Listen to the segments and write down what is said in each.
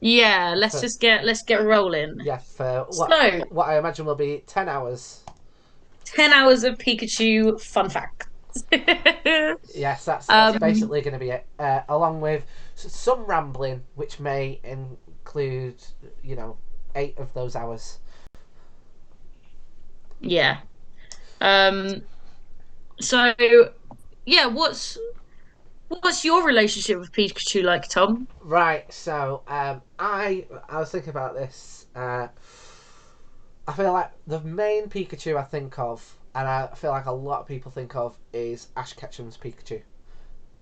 Yeah, For let's get rolling. yeah, for So, what I imagine will be 10 hours. 10 hours of Pikachu fun facts. Yes, that's Um, basically going to be it. Along with some rambling, which may include, you know, 8 of those hours. yeah. Um, so yeah, what's your relationship with Pikachu like, Tom? Right. So I was thinking about this. I feel like the main Pikachu I think of, and I feel like a lot of people think of, is Ash Ketchum's Pikachu.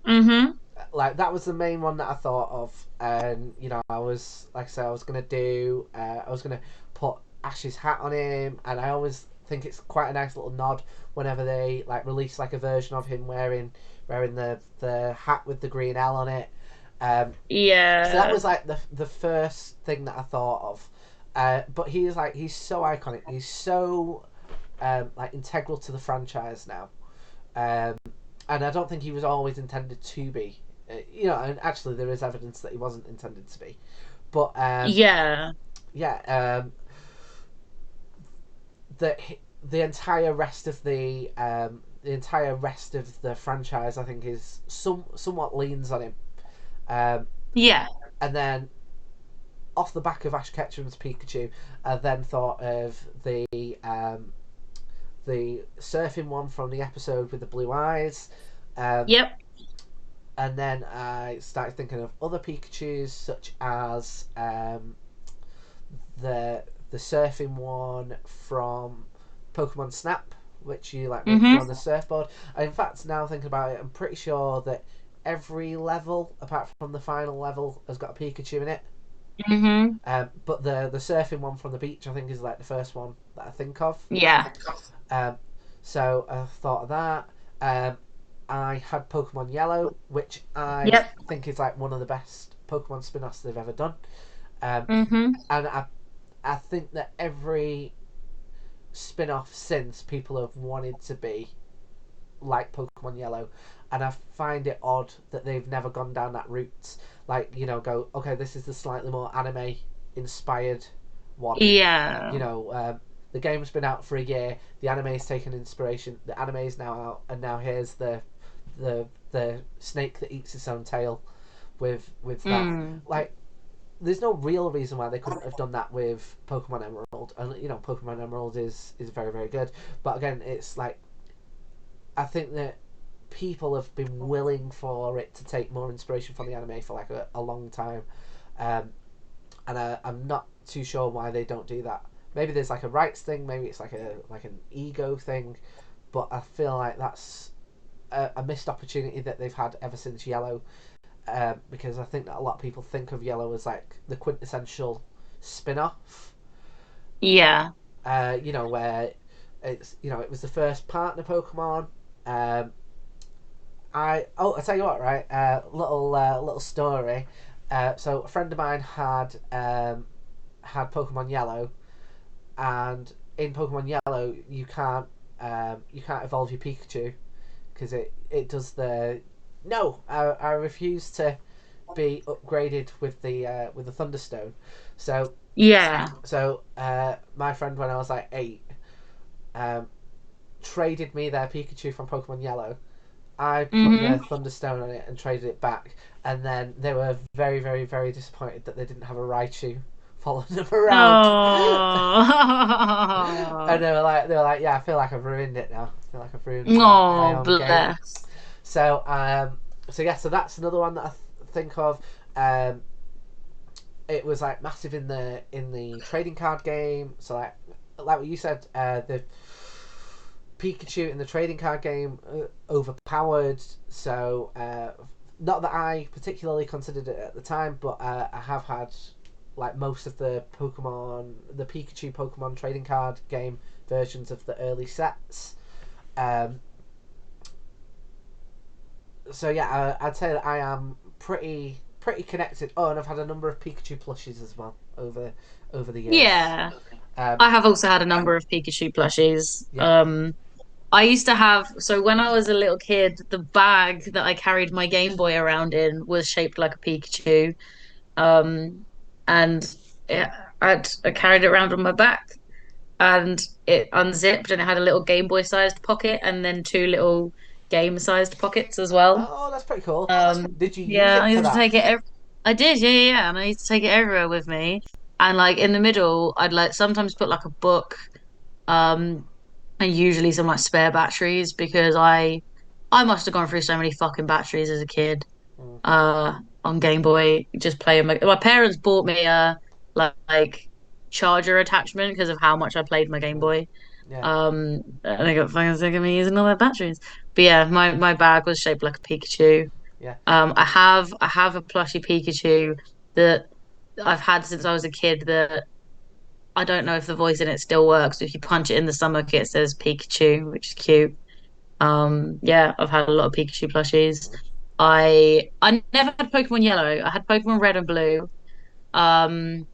Mm-hmm. Like that was the main one that I thought of, and I was like I said, I was gonna put Ash's hat on him, and I always think it's quite a nice little nod whenever they like release like a version of him wearing the hat with the green L on it. So that Yeah. was like the first thing that I thought of. But he's so iconic. He's so like integral to the franchise now. Um, and I don't think he was always intended to be. And actually there is evidence that he wasn't intended to be. But Yeah. yeah, the the entire rest of the entire rest of the franchise, I think, is somewhat leans on him. Um, Yeah. and then off the back of Ash Ketchum's Pikachu, I then thought of the surfing one from the episode with the blue eyes. Um, Yep. and then I started thinking of other Pikachu's, such as the surfing one from Pokemon Snap, which you like go on Mm-hmm. the surfboard. In fact, now thinking about it, I'm pretty sure that every level, apart from the final level, has got a Pikachu in it. Mm-hmm. But the surfing one from the beach, I think, is like the first one that I think of. Yeah. Um, so I thought of that. Um, I had Pokemon Yellow, which I Yep. think is like one of the best Pokemon spin-offs they've ever done. Um, Mm-hmm. and I think that every spin-off since, people have wanted to be like Pokemon Yellow, and I find it odd that they've never gone down that route. Like, go, okay, this is the slightly more anime inspired one. Yeah. You know, the game's been out for a year. The anime's taken inspiration. The anime's now out, and now here's the snake that eats its own tail with that. Mm. Like, there's no real reason why they couldn't have done that with Pokemon Emerald, and Pokemon Emerald is very very good. But again, it's like I think that people have been willing for it to take more inspiration from the anime for like a long time, um, and I'm not too sure why they don't do that. Maybe there's like a rights thing, maybe it's like an ego thing, but I feel like that's a missed opportunity that they've had ever since Yellow, because I think that a lot of people think of Yellow as like the quintessential spin-off. Yeah. Where it was the first partner Pokemon. Um, I tell you what, right? Little story. So a friend of mine had Pokemon Yellow, and in Pokemon Yellow you can't evolve your Pikachu because it does the no. I refuse to be upgraded with the Thunderstone. So Yeah. my friend, when I was like 8, um, traded me their Pikachu from Pokemon Yellow. I put the Mm-hmm. Thunderstone on it and traded it back, and then they were very, very, very disappointed that they didn't have a Raichu following them around. And Oh. they were like, yeah, I feel like I've ruined it now. I feel like I've ruined my Oh, own game. bless. So so that's another one that I think of. Um, it was like massive in the trading card game. So like what you said, the Pikachu in the trading card game overpowered. So not that I particularly considered it at the time, but I have had like most of the Pikachu Pokemon trading card game versions of the early sets. Um, so yeah, I'd say that I am pretty connected. Oh, and I've had a number of Pikachu plushies as well over the years. Yeah. Um, I have also had a number of Pikachu plushies. yeah. I used to have, so when I was a little kid, the bag that I carried my Game Boy around in was shaped like a Pikachu. Um, and it, I carried it around on my back, and it unzipped, and it had a little Game Boy sized pocket, and then two little game sized pockets as well. Oh, that's pretty cool. Did you use Yeah, I it for used to that? take it. I did, yeah, and I used to take it everywhere with me. And like in the middle, I'd like sometimes put like a book, um, and usually some like spare batteries because I must have gone through so many fucking batteries as a kid. Mm, On Game Boy, just playing. My parents bought me a like charger attachment because of how much I played my Game mm, Boy. yeah. And they got fucking sick of me using all their batteries. But yeah, my bag was shaped like a Pikachu. Yeah. I have a plushie Pikachu that I've had since I was a kid that I don't know if the voice in it still works. If you punch it in the stomach, it says Pikachu, which is cute. Yeah, I've had a lot of Pikachu plushies. Mm, I never had Pokemon Yellow. I had Pokemon Red and Blue. Um,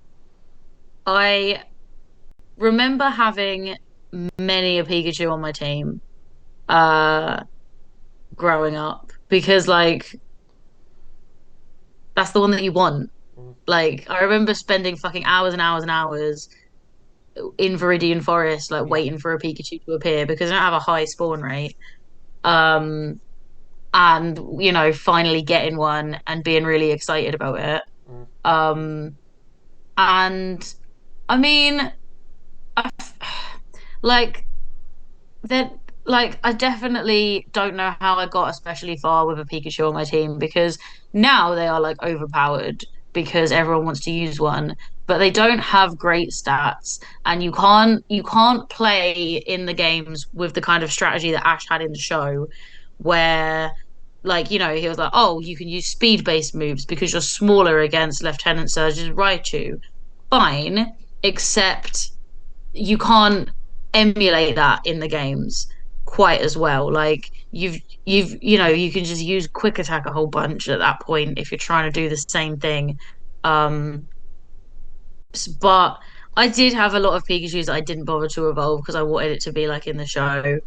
I remember having many a Pikachu on my team, uh, growing up because like that's the one that you want. mm, Like I remember spending fucking hours and hours and hours in Viridian Forest, like yeah. waiting for a Pikachu to appear because I don't have a high spawn rate. Um, and finally getting one and being really excited about it. Mm, Um, and I mean, I, like that, like I definitely don't know how I got especially far with a Pikachu on my team because now they are like overpowered because everyone wants to use one, but they don't have great stats, and you can't play in the games with the kind of strategy that Ash had in the show, where like he was like, oh, you can use speed based moves because you're smaller against Lieutenant Surge's Raichu. Fine, except you can't emulate that in the games quite as well. Like you can just use quick attack a whole bunch at that point if you're trying to do the same thing. Um, but I did have a lot of Pikachus that I didn't bother to evolve because I wanted it to be like in the show.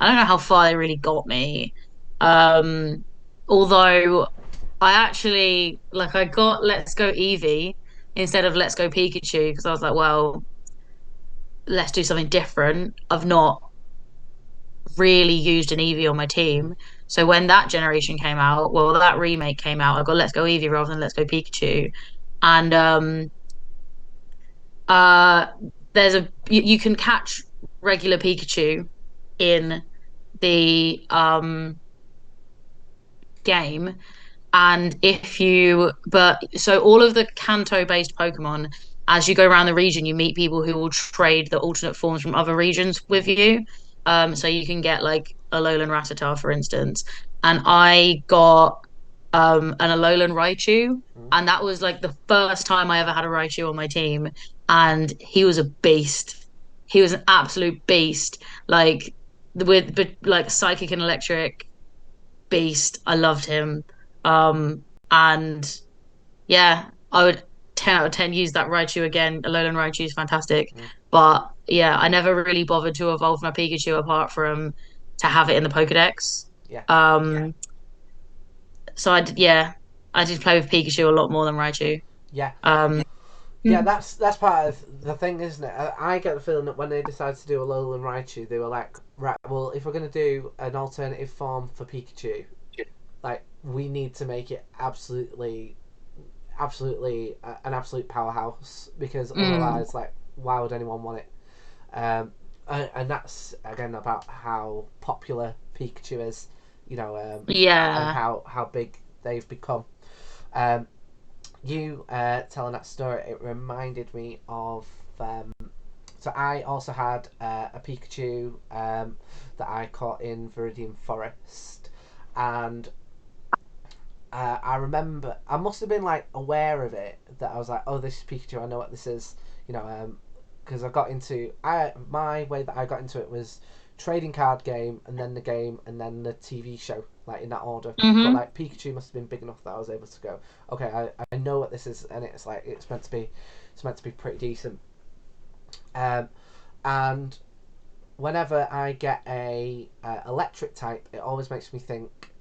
I don't know how far they really got me. Um, although I actually like I got Let's Go Eevee instead of Let's Go Pikachu because I was like, well, let's do something different. I've not really used an Eevee on my mm, team. So when that generation came out, well, that remake came out, I got Let's Go Eevee rather than Let's Go Pikachu. And uh there's you can catch regular Pikachu in the game. And if you, but so all of the Kanto based Pokemon, as you go around the region, you meet people who will trade the alternate forms from other regions with mm, you. So you can get like a Alolan Rattata, for instance. And I got an Alolan Raichu, mm. and that was like the first time I ever had a Raichu on my team. And he was a beast. He was an absolute beast. Like with like psychic and electric beast. I loved him. And yeah, I would 10 out of 10 use that Raichu again. Alolan Raichu is fantastic. Mm. But yeah, I never really bothered to evolve my Pikachu apart from to have it in the Pokedex. Yeah. Um, so yeah, I did play with Pikachu a lot more than Raichu. Yeah. Um, Yeah, mm, that's part of the thing, isn't it? I get the feeling that when they decided to do a Alolan Raichu, they were like, right, well, if we're going to do an alternative form for Pikachu, like, we need to make it absolutely an absolute powerhouse because mm, otherwise, like, why would anyone want it? And that's again about how popular Pikachu is, and yeah. how big they've become. Um, you telling that story, it reminded me of. So I also had a Pikachu that I caught in Viridian Forest, and I remember I must have been like aware of it that I was like, oh, this is Pikachu. I know what this is. Because I got into my way that I got into it was trading card game and then the game and then the TV show, like in that order. But Hmm. like Pikachu must have been big enough that I was able to go, okay, I know what this is, and it's meant to be pretty decent. Um, and whenever I get a electric type, it always makes me think,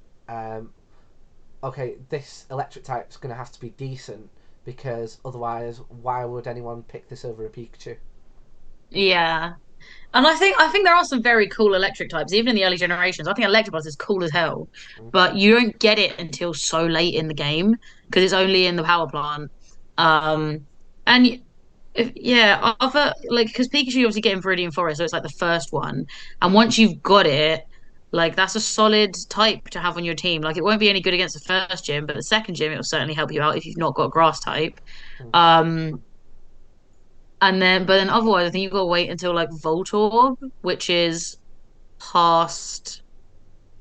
okay, this electric type is going to have to be decent because otherwise, why would anyone pick this over a Pikachu? Yeah. And I think there are some very cool electric types, even in the early generations. I think Electabuzz is cool as hell, Mm, but you don't get it until so late in the game because it's only in the power plant. Um, and yeah, other like because Pikachu you obviously get in Viridian Forest, so it's like the first one. And once you've got it, like that's a solid type to have on your team. Like it won't be any good against the first gym, but the second gym it will certainly help you out if you've not got Grass type. mm, Um, but then otherwise, I think you've got to wait until like Voltorb, which is past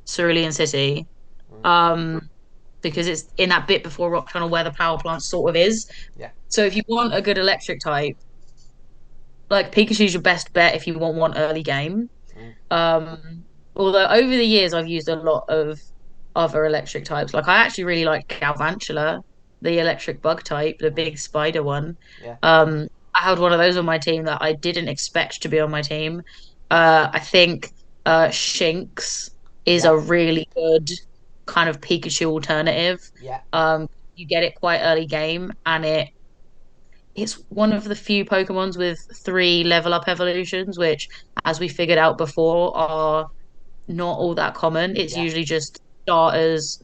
Cerulean City. mm. Um, because it's in that bit before Rock Tunnel where the power plant sort of is. Yeah. So if you want a good electric type, like Pikachu's your best bet if you want one early game. Mm, Although over the years I've used a lot of other electric types. Like I actually really like Galvantula, the electric bug type, the mm. big spider one. Yeah. I had one of those on my team that I didn't expect to be on my team. I think Shinx is Yeah. a really good kind of Pikachu alternative. Yeah. You get it quite early game, and it's one of the few Pokemons with three level up evolutions, which, as we figured out before, are not all that common. It's Yeah. usually just starters,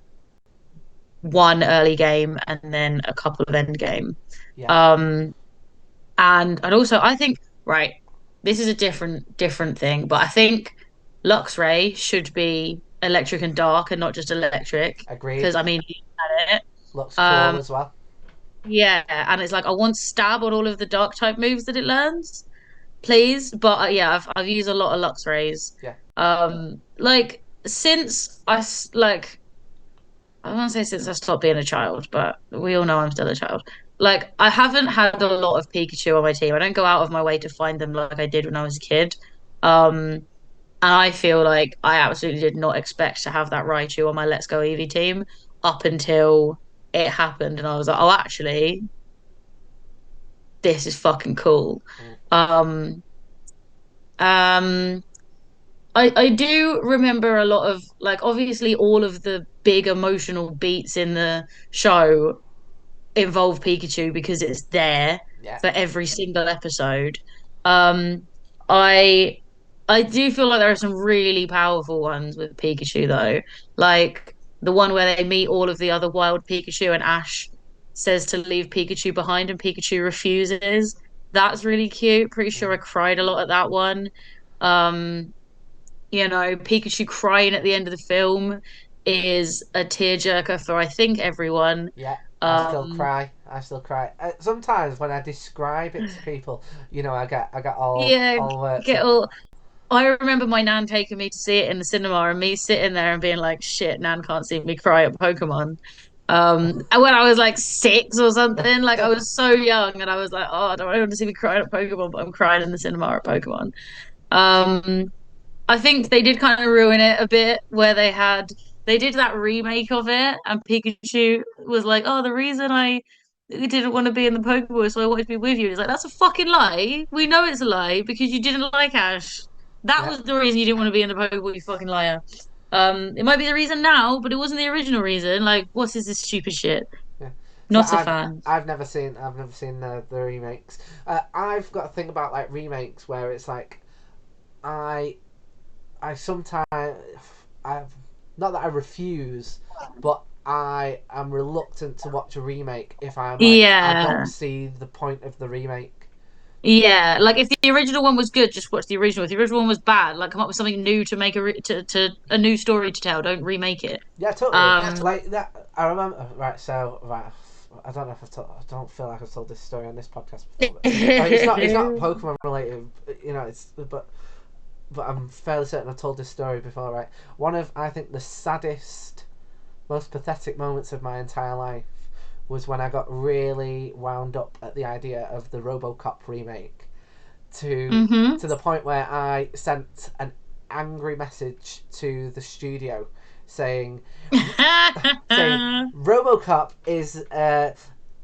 one early game, and then a couple of end game. Yeah. Um, and also I think right, this is a different thing, but I think Luxray should be electric and dark and not just electric Agreed. because I mean he had it. Looks cool Um, as well. yeah, and it's like I want stab on all of the dark type moves that it learns, please. But yeah, I've used a lot of Luxrays. Yeah. Like since like I want to say since I stopped being a child, but we all know I'm still a child. Like I haven't had a lot of Pikachu on my team. I don't go out of my way to find them like I did when I was a kid. And I feel like I absolutely did not expect to have that Raichu on my Let's Go Eevee team up until it happened, and I was like, oh, actually, this is fucking cool. Mm, Um, um, I do remember a lot of like obviously all of the big emotional beats in the show involve Pikachu because it's there yeah. for every single episode. Um, I I do feel like there are some really powerful ones with Pikachu though, like the one where they meet all of the other wild Pikachu and Ash says to leave Pikachu behind and Pikachu refuses. That's really cute. Pretty sure Mm, I cried a lot at that one. Um, Pikachu crying at the end of the film is a tearjerker for I think everyone. yeah. I still Um, cry. I still cry. Sometimes when I describe it to people, I get yeah, all worked get up. all. I remember my nan taking me to see it in the cinema and me sitting there and being like, "Shit, nan can't see me cry at Pokemon." And when I was like 6 or something, like I was so young, and I was like, "Oh, I don't want to see me crying at Pokemon," but I'm crying in the cinema at Pokemon. Um, I think they did kind of ruin it a bit where they did that remake of it and Pikachu was like, "Oh, the reason I didn't want to be in the Pokeball so I wanted to be with you." It's like that's a fucking lie. We know it's a lie because you didn't like Ash. That Yeah. was the reason you didn't want to be in the Pokeball, you fucking liar. It might be the reason now, but it wasn't the original reason. Like, what is this stupid shit? Yeah. So Not a fan. I've never seen the remakes. I've got a thing about like remakes where it's like I I sometimes I've not that I refuse, but I am reluctant to watch a remake if I'm like I don't Yeah. see the point of the remake. Yeah, like if the original one was good, just watch the original. If the original one was bad, like come up with something new to make to a new story to tell. Don't remake it. Yeah, totally. Um, Like that, I remember. Right, so right, I don't know if I don't feel like I've told this story on this podcast before. But, I mean, it's not Pokemon related. It's but I'm fairly certain I've told this story before. Right, one of I think the saddest, most pathetic moments of my entire life was when I got really wound up at the idea of the RoboCop remake to hmm to the point where I sent an angry message to the studio saying saying RoboCop is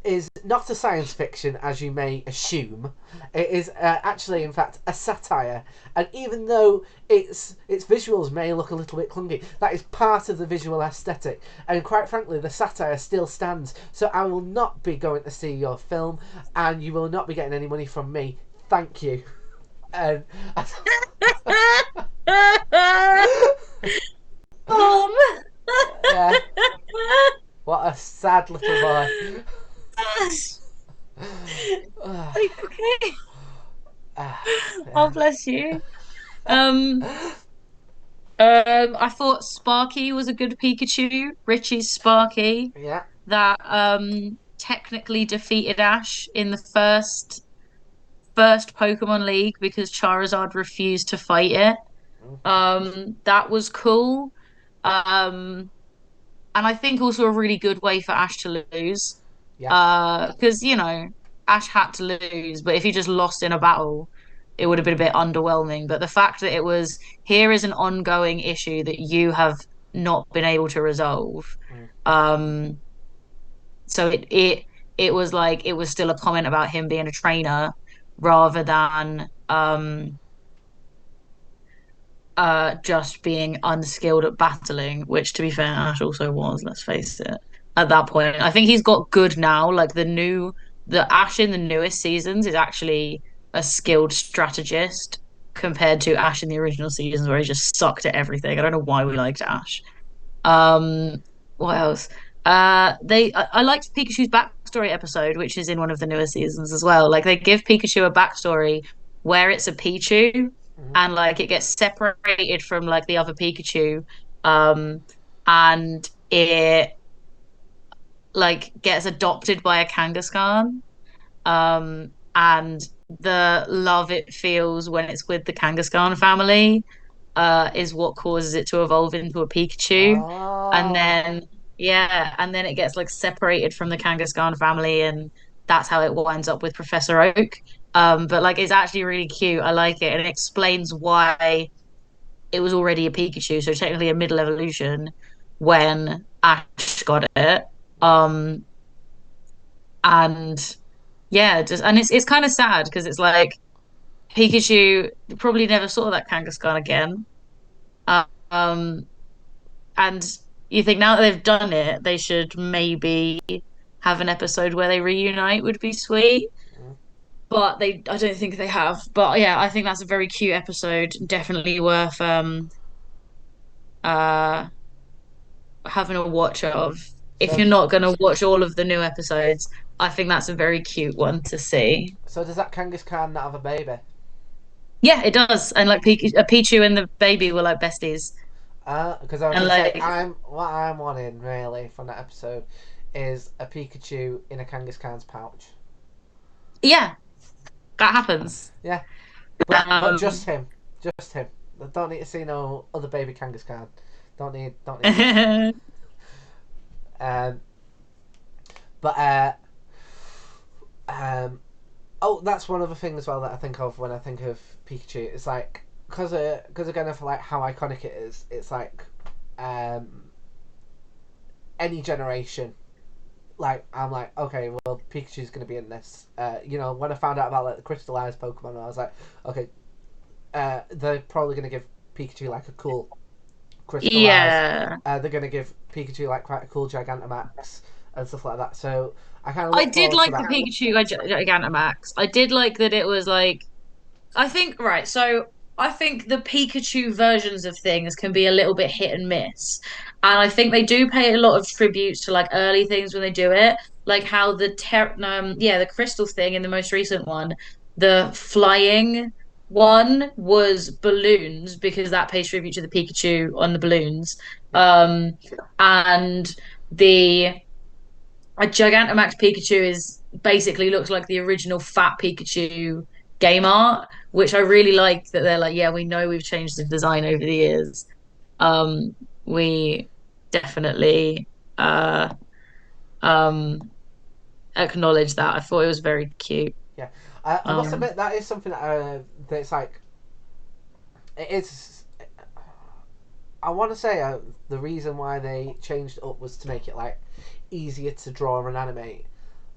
is not a science fiction as you may assume. It is actually, in fact, a satire. And even though its visuals may look a little bit clunky, that is part of the visual aesthetic. And quite frankly, the satire still stands. So I will not be going to see your film, and you will not be getting any money from me. Thank you. And Tom. yeah, what a sad little boy. Are you okay? Oh, Yeah. bless you. Um, I thought Sparky was a good Pikachu. Richie's Sparky Yeah. that technically defeated Ash in the first Pokemon League because Charizard refused to fight it. That was cool. Um, and I think also a really good way for Ash to lose. Yeah. Because Ash had to lose, but if he just lost in a battle, it would have been a bit underwhelming. But the fact that it was here is an ongoing issue that you have not been able to resolve. Mm. Um, so it was like it was still a comment about him being a trainer rather than just being unskilled at battling, which to be fair, Ash also was, let's face it. At that point, I think he's got good now. Like the Ash in the newest seasons is actually a skilled strategist compared to Ash in the original seasons where he just sucked at everything. I don't know why we liked Ash. Um, what else? I liked Pikachu's backstory episode, which is in one of the newer seasons as well. Like they give Pikachu a backstory where it's a Pichu Mm-hmm. and like it gets separated from like the other Pikachu, um, and it like gets adopted by a Kangaskhan, and the love it feels when it's with the Kangaskhan family is what causes it to evolve into a Pikachu. And Oh. then, yeah, and then it gets like separated from the Kangaskhan family, and that's how it winds up with Professor Oak. But like it's actually really cute. I like it, and it explains why it was already a Pikachu, so technically a middle evolution when Ash got it. Um, and yeah, just and it's kind of sad because it's like Pikachu probably never saw that Kangaskhan again. Um, and you think now that they've done it, they should maybe have an episode where they reunite would be sweet. Mm. But I don't think they have. But yeah, I think that's a very cute episode. Definitely worth uh having a watch of. If So, you're not gonna watch all of the new episodes, I think that's a very cute one to see. so does that Kangaskhan not have a baby? Yeah, it does. And like Pichu and the baby were like besties. Because I was And gonna say, like I'm wanting really from that episode is a Pikachu in a Kangaskhan's pouch. yeah, that happens. Yeah, but Um just him, just him. I don't need to see no other baby Kangaskhan. Don't need that. Um, but um, oh, that's one other thing as well that I think of when I think of Pikachu. It's like because again of like how iconic it is. It's like um, any generation. Like I'm like okay, well Pikachu's gonna be in this. When I found out about like the crystallized Pokemon, I was like, okay, they're probably gonna give Pikachu like a cool crystallized. yeah. They're gonna give Pikachu like quite a cool Gigantamax and stuff like that. So I kind of I look did forward to like the that. Pikachu Gigantamax. I did like that it was like I think right, so I think the Pikachu versions of things can be a little bit hit and miss. And I think they do pay a lot of tributes to like early things when they do it, like how the crystal thing in the most recent one, the flying one was balloons because that pays tribute to the Pikachu on the balloons. Yeah, Um and the a Gigantamax Pikachu is basically looks like the original fat Pikachu game art, which I really like that they're like, yeah, we know we've changed the design over the years. We definitely uh um acknowledge that. I thought it was very cute. yeah. I must Um admit that is something that's like it is. I want to say the reason why they changed it up was to make it like easier to draw and animate.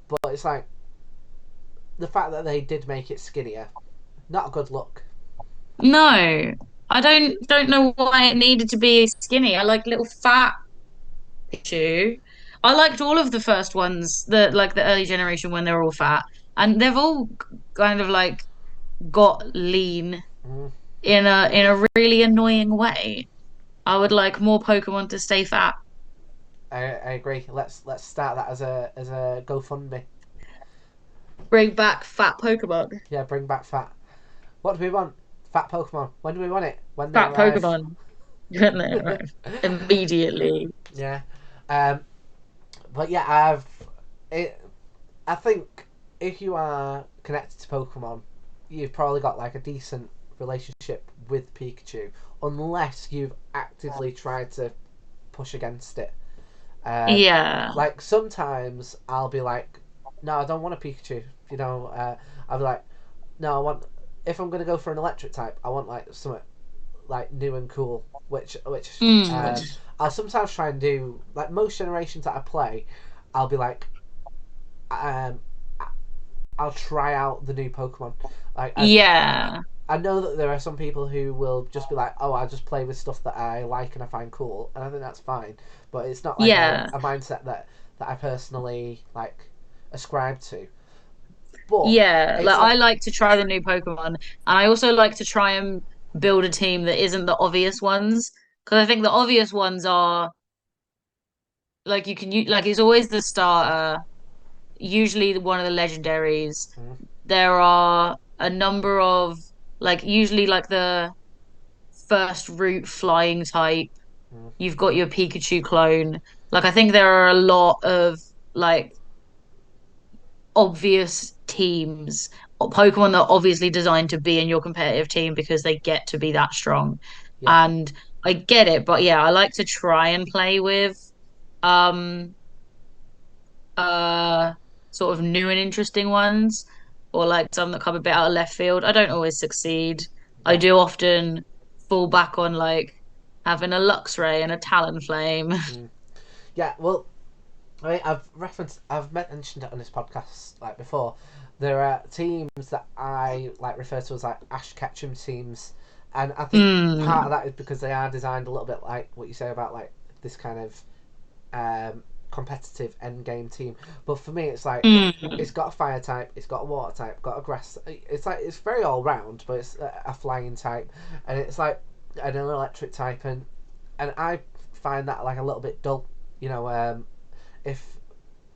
but it's like the fact that they did make it skinnier, not a good look. No, I don't know why it needed to be skinny. I like little fat Pikachu. I liked all of the first ones, the early generation when they were all fat, and they've all kind of like got lean Mm, in a really annoying way. I would like more Pokemon to stay fat. I agree. Let's start that as a GoFundMe. Bring back fat Pokemon. Yeah, bring back fat. What do we want? Fat Pokemon. When do we want it? When they Fat arrive. Pokemon. When they arrive. Immediately. Yeah. Um, but yeah, it, I think if you are connected to Pokemon, you've probably got like a decent relationship with Pikachu, unless you've actively tried to push against it. Um, Yeah. like sometimes I'll be like, no, I don't want a Pikachu. I'll be like, no, I want. If I'm gonna go for an electric type, I want like something like new and cool. Which Mm. I'll sometimes try and do. Like most generations that I play, I'll be like, um, I'll try out the new Pokemon. Like Yeah. I know that there are some people who will just be like, oh, I just play with stuff that I like and I find cool, and I think that's fine. But it's not like Yeah. a mindset that I personally like ascribe to. But Yeah. it's Like like, I like to try the new Pokemon, and I also like to try and build a team that isn't the obvious ones. Because I think the obvious ones are like you can use like it's always the starter, usually one of the legendaries. mm, There are a number of like usually like the first route flying type. mm, You've got your Pikachu clone. Like I think there are a lot of like obvious teams or Pokemon that are obviously designed to be in your competitive team because they get to be that strong. yeah, And I get it, but yeah, I like to try and play with um uh sort of new and interesting ones or like some that come a bit out of left field. I don't always succeed. I yeah, do often fall back on like having a Luxray and a Talonflame. mm. Yeah. Well, I've mentioned it on this podcast like before. There are teams that I like refer to as like Ash Ketchum teams, and I think part of Hmm. that is because they are designed a little bit like what you say about like this kind of competitive end game team. But for me, it's like Hmm. it's got a fire type, it's got a water type, got a grass. It's like it's very all round, but it's a flying type, and it's like an electric type, and I find that like a little bit dull. You know, if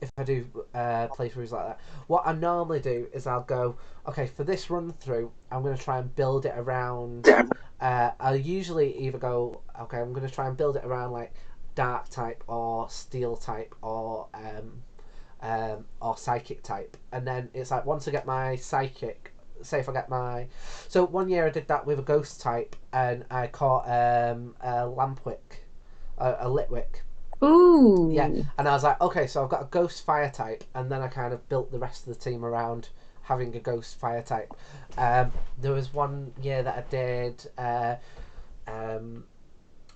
if I do playthroughs like that, what I normally do is I'll go, okay, for this run through, I'm going to try and build it around. I'll usually either go, okay, I'm going to try and build it around like dark type or steel type or psychic type, and then it's like once I get my psychic, say if I get my, so one year I did that with a ghost type, and I caught a lampwick, a litwick, yeah, Ooh. and I was like, okay, so I've got a ghost fire type, and then I kind of built the rest of the team around having a ghost fire type. There was one year that I did, um,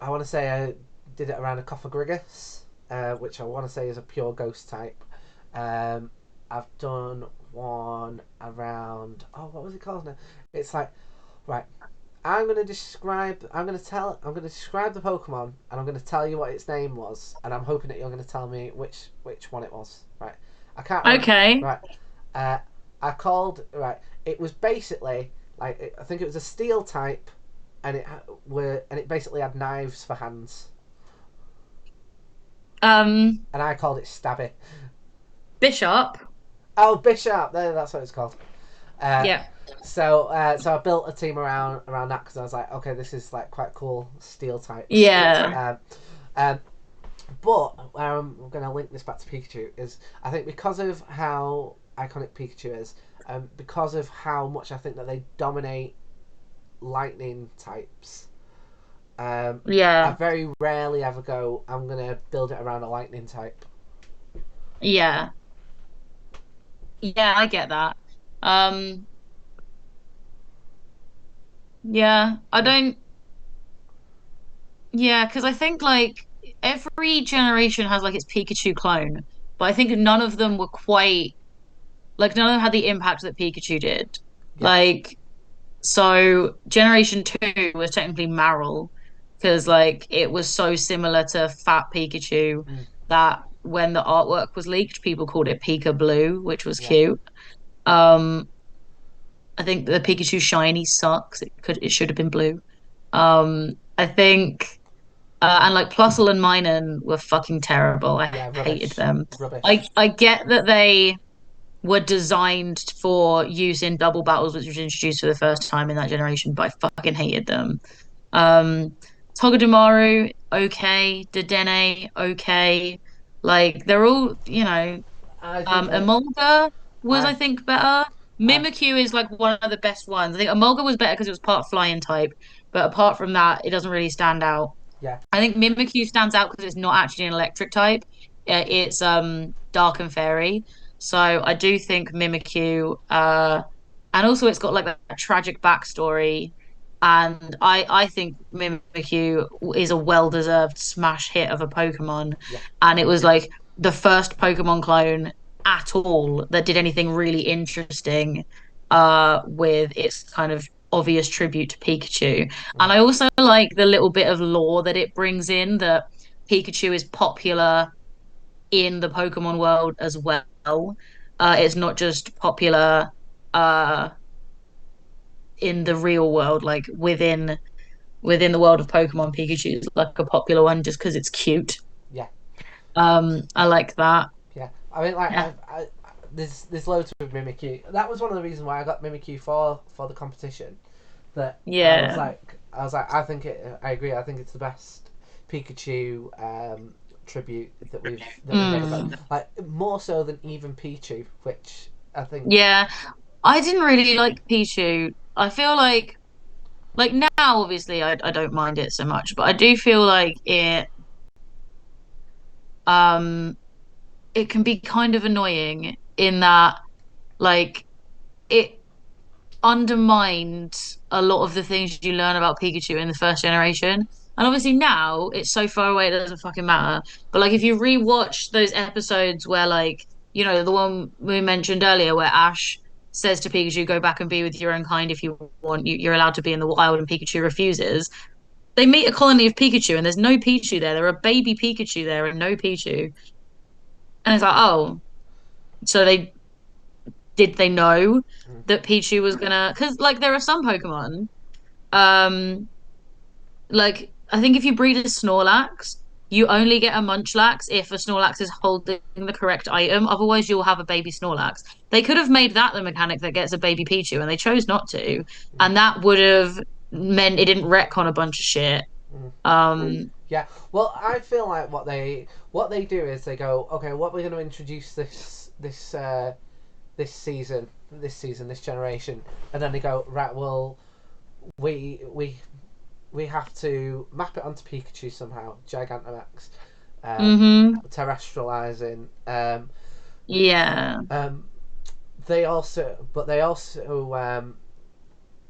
I want to say I did it around a Cophagrigus, which I want to say is a pure ghost type. Um, I've done one around, oh, what was it called now? It's like, right, I'm gonna describe the Pokemon, and I'm gonna tell you what its name was, and I'm hoping that you're gonna tell me which one it was. Right, I can't remember. Okay. Right, uh, I called right. It was basically like I think it was a steel type, and it basically had knives for hands, Um, and I called it Stabby. Bishop. Oh, Bishop. There, that's what it's called. Uh, Yeah. so I built a team around that because I was like, okay, this is like quite cool steel type. Yeah. Um, um, But where I'm going to link this back to Pikachu is I think because of how iconic Pikachu is, because of how much I think that they dominate lightning types, I Yeah. very rarely ever go, I'm going to build it around a lightning type. Yeah. Yeah, I get that. Um, yeah, I Mm, don't, yeah, because I think like every generation has like its Pikachu clone, but I think none of them were quite. like none of them had the impact that Pikachu did. Yeah. Like, so Generation 2 was technically Marill because like it was so similar to Fat Pikachu Mm. that when the artwork was leaked, people called it Pika Blue, which was Yeah. cute. Um, I think the Pikachu shiny sucks. It should have been blue. I think and like Plusle and Minun were fucking terrible. I Yeah. hated Rubbish. them. Rubbish. I get that they were designed for use in double battles, which was introduced for the first time in that generation, but I fucking hated them. Um, Togedemaru, okay. Dedenne, okay. Like they're all, I think that Emolga was, I I think, better. I Mimikyu is like one of the best ones. I think Emolga was better because it was part flying type, but apart from that, it doesn't really stand out. yeah. I think Mimikyu stands out because it's not actually an electric type. It's dark and fairy. So I do think Mimikyu and also it's got like that tragic backstory. And I think Mimikyu is a well-deserved smash hit of a Pokemon. Yeah. And it was like the first Pokemon clone at all that did anything really interesting with its kind of obvious tribute to Pikachu. Mm. And I also like the little bit of lore that it brings in that Pikachu is popular in the Pokemon world as well. It's not just popular uh in the real world, like within the world of Pokemon, Pikachu is like a popular one just because it's cute. Yeah. I like that. Yeah. I mean, like, Yeah. there's loads of Mimikyu. That was one of the reasons why I got Mimikyu for the competition. That Yeah. I think I agree. I think it's the best Pikachu tribute that we've ever got. Mm. Like more so than even Pichu, which I think. Yeah. I didn't really like Pichu. I feel like now obviously I don't mind it so much, but I do feel like um it can be kind of annoying in that like it undermined a lot of the things you learn about Pikachu in the first generation. And obviously now it's so far away it doesn't fucking matter. But like if you rewatch those episodes where like, the one we mentioned earlier where Ash says to Pikachu, go back and be with your own kind if you want, you're allowed to be in the wild and Pikachu refuses. They meet a colony of Pikachu and there's no Pichu there. There are baby Pikachu there and no Pichu. And it's like, oh, so they know Mm. that Pichu was gonna because like there are some Pokemon um like I think if you breed a Snorlax you only get a Munchlax if a Snorlax is holding the correct item, otherwise you'll have a baby Snorlax. They could have made that the mechanic that gets a baby Pichu and they chose not to, Mm. and that would have meant it didn't retcon a bunch of shit. Mm. um Yeah. Well, I feel like what they do is they go, okay, what we're going to introduce this generation, and then they go, right, well, we we we have to map it onto Pikachu somehow, Gigantamax, mm-hmm. terrestrializing. Yeah. Um, they also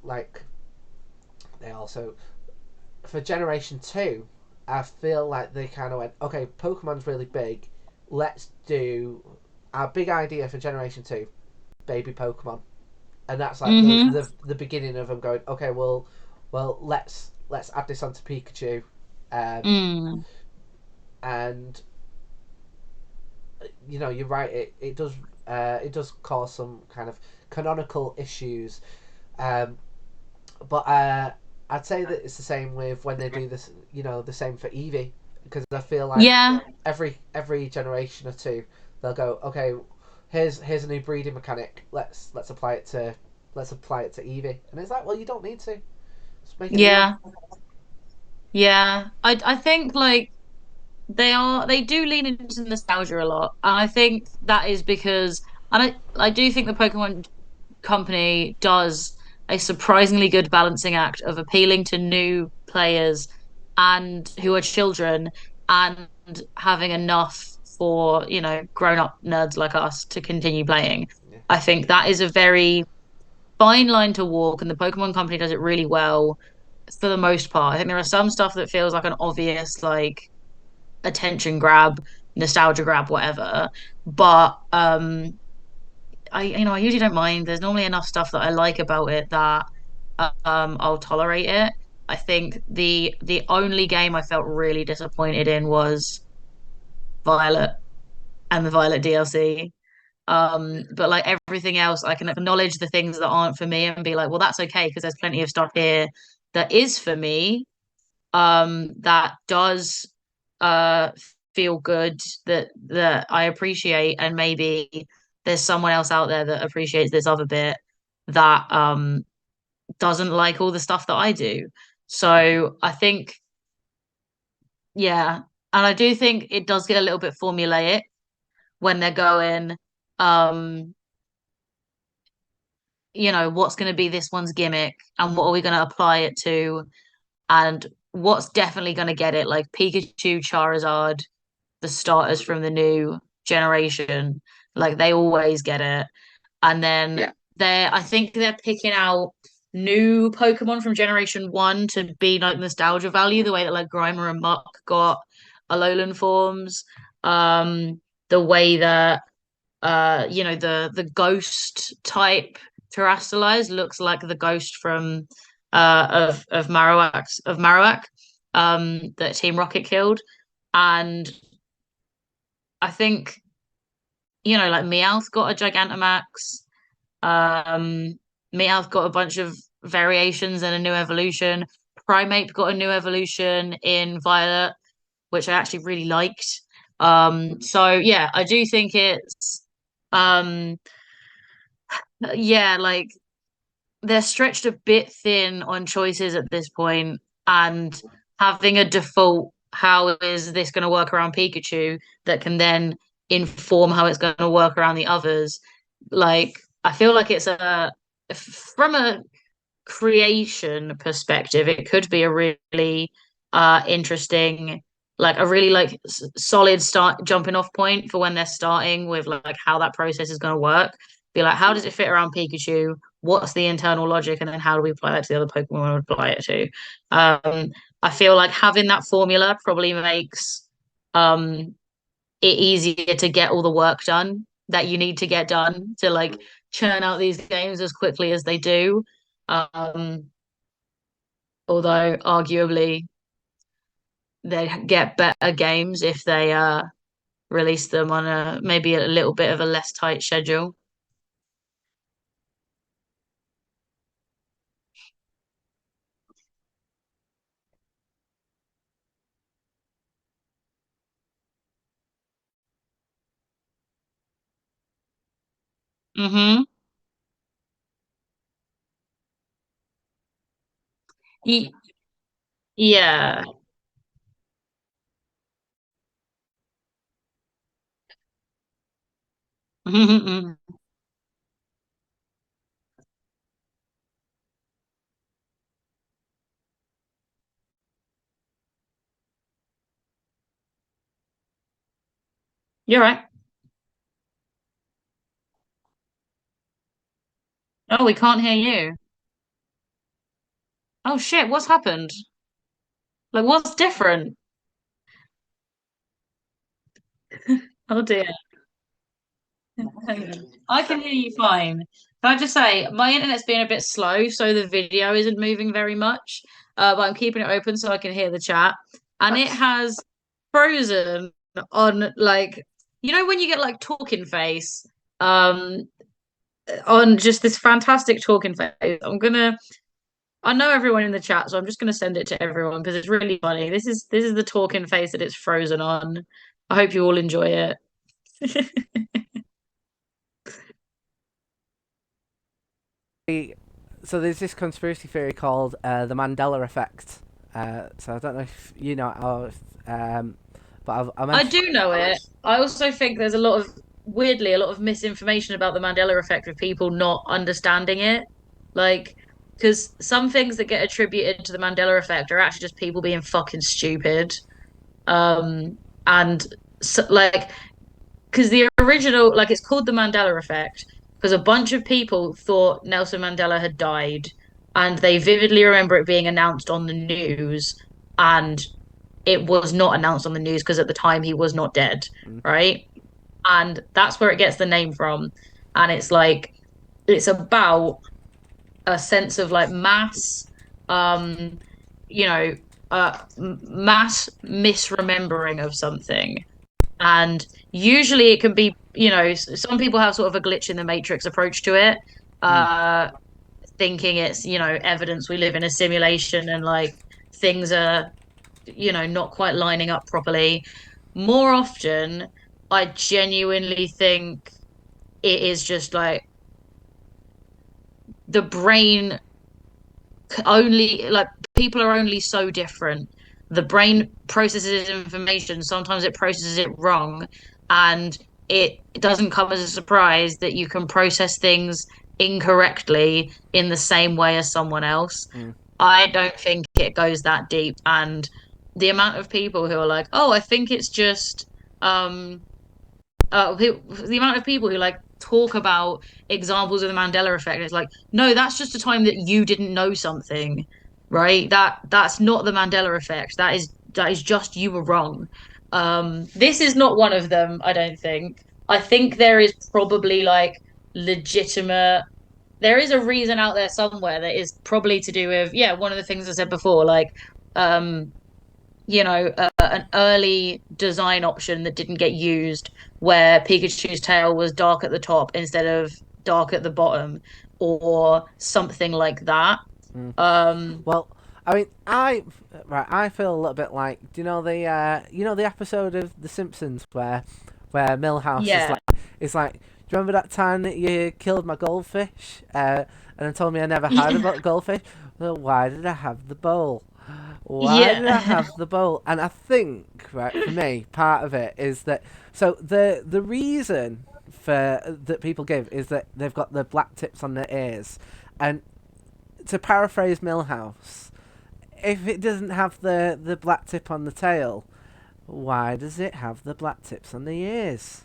like they also for Generation 2, I feel like they kind of went, okay, Pokemon's really big. Let's do our big idea for Generation 2, baby Pokemon. And that's like the, Mm-hmm. the, the beginning of them going, okay, well, let's add this onto Pikachu. Um, Mm. and, you're right, it does cause some kind of canonical issues. Um, but I'd say that it's the same with when they do this, the same for Eevee, because I feel like Yeah. every generation or two they'll go, okay, here's a new breeding mechanic. Let's apply it to Eevee, and it's like, well, you don't need to. Just make a new one. Yeah. Yeah. I think like they do lean into nostalgia a lot. And I think that is because and I do think the Pokemon company does a surprisingly good balancing act of appealing to new players and who are children and having enough for, grown up nerds like us to continue playing. Yeah, I think that is a very fine line to walk, and the Pokemon company does it really well for the most part. I think there are some stuff that feels like an obvious like attention grab, nostalgia grab, whatever. But I usually don't mind. There's normally enough stuff that I like about it that I'll tolerate it. I think the only game I felt really disappointed in was Violet and the Violet DLC. But like everything else, I can acknowledge the things that aren't for me and be like, well, that's okay because there's plenty of stuff here that is for me. That does uh feel good that I appreciate, and maybe there's someone else out there that appreciates this other bit that doesn't like all the stuff that I do. So I think, yeah, and I do think it does get a little bit formulaic when they're going, um, what's going to be this one's gimmick and what are we going to apply it to, and what's definitely going to get it, like Pikachu, Charizard, the starters from the new generation, like they always get it. And then Yeah. I think they're picking out new Pokemon from Generation One to be like nostalgia value, the way that like Grimer and Muck got Alolan forms. The way that the ghost type Terrastalize looks like the ghost from of Marowak that Team Rocket killed. And I think, like Meowth got a Gigantamax. Um, Meowth got a bunch of variations and a new evolution. Primeape got a new evolution in Violet, which I actually really liked. So yeah, I do think it's um yeah, like they're stretched a bit thin on choices at this point, and having a default, how is this going to work around Pikachu, that can then inform how it's going to work around the others. Like, I feel like from a creation perspective, it could be a really interesting, like a really like solid start jumping off point for when they're starting with like how that process is going to work. Be like, how does it fit around Pikachu? What's the internal logic, and then how do we apply that to the other Pokemon we want to apply it to? I feel like having that formula probably makes um it easier to get all the work done that you need to get done to like churn out these games as quickly as they do. Um, Although arguably they'd get better games if they release them on a maybe a little bit of a less tight schedule. Mm-hmm. Yeah. You're right. Oh, we can't hear you. Oh shit, what's happened? Like, what's different? Oh dear. I can hear you fine. Can I just say, my internet's been a bit slow, so the video isn't moving very much. But I'm keeping it open so I can hear the chat. And it Nice. has frozen on like, when you get like talking face, um, on just this fantastic talking face. I know everyone in the chat, so I'm just gonna send it to everyone because it's really funny. This is the talking face that it's frozen on. I hope you all enjoy it. So there's this conspiracy theory called the Mandela effect. So I don't know if you know but I I mentioned. do know it. I also think there's weirdly, a lot of misinformation about the Mandela effect with people not understanding it. Like, because some things that get attributed to the Mandela effect are actually just people being fucking stupid. Um, and so, like, because the original, like, it's called the Mandela effect because a bunch of people thought Nelson Mandela had died, and they vividly remember it being announced on the news, and it was not announced on the news because at the time he was not dead, Mm. right? And that's where it gets the name from. and it's like it's about a sense of like mass, um, you know, mass misremembering of something. And usually it can be, some people have sort of a glitch in the matrix approach to it, Mm. uh, thinking it's, evidence we live in a simulation and like things are, not quite lining up properly. More often, I genuinely think it is just like the brain only like people are only so different. The brain processes information, sometimes it processes it wrong, and it doesn't come as a surprise that you can process things incorrectly in the same way as someone else. Mm. I don't think it goes that deep, and the amount of people who are like, "Oh, I think it's just um the amount of people who like talk about examples of the Mandela effect, it's like, no, that's just a time that you didn't know something, right? That's not the Mandela effect. That is just you were wrong. This is not one of them, I don't think. I think there is probably like legitimate there is a reason out there somewhere that is probably to do with, yeah, one of the things I said before, like um an early design option that didn't get used where Pikachu's tail was dark at the top instead of dark at the bottom or something like that. Mm. Um, Well, I mean, I feel a little bit like, do you know the episode of The Simpsons where Milhouse yeah. is like, do you remember that time that you killed my goldfish, and then told me I never had a Yeah. goldfish? Well, why did I have the bowl? Why did I Yeah. have the bowl? And I think, right, for me, part of it is that, so the reason for that people give is that they've got the black tips on their ears, and to paraphrase Milhouse, if it doesn't have the black tip on the tail, why does it have the black tips on the ears?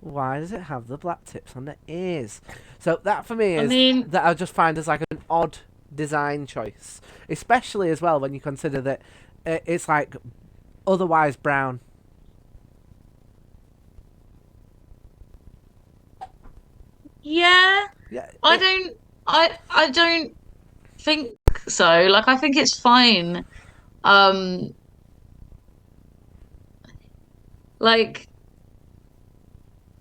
Why does it have the black tips on the ears? So that for me I is mean, that I just find as like an odd design choice, especially as well when you consider that it's like otherwise brown. yeah, Yeah, I don't I don't think so. Like I think it's fine. Um like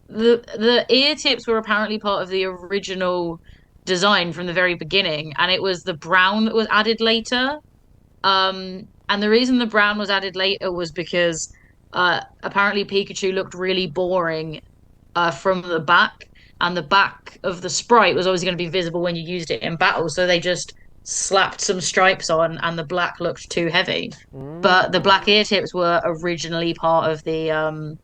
the ear tips were apparently part of the original design from the very beginning, and it was the brown that was added later. And the reason the brown was added later was because apparently Pikachu looked really boring from the back, and the back of the sprite was always going to be visible when you used it in battle, so they just slapped some stripes on, and the black looked too heavy. But the mm, black ear tips were originally part of the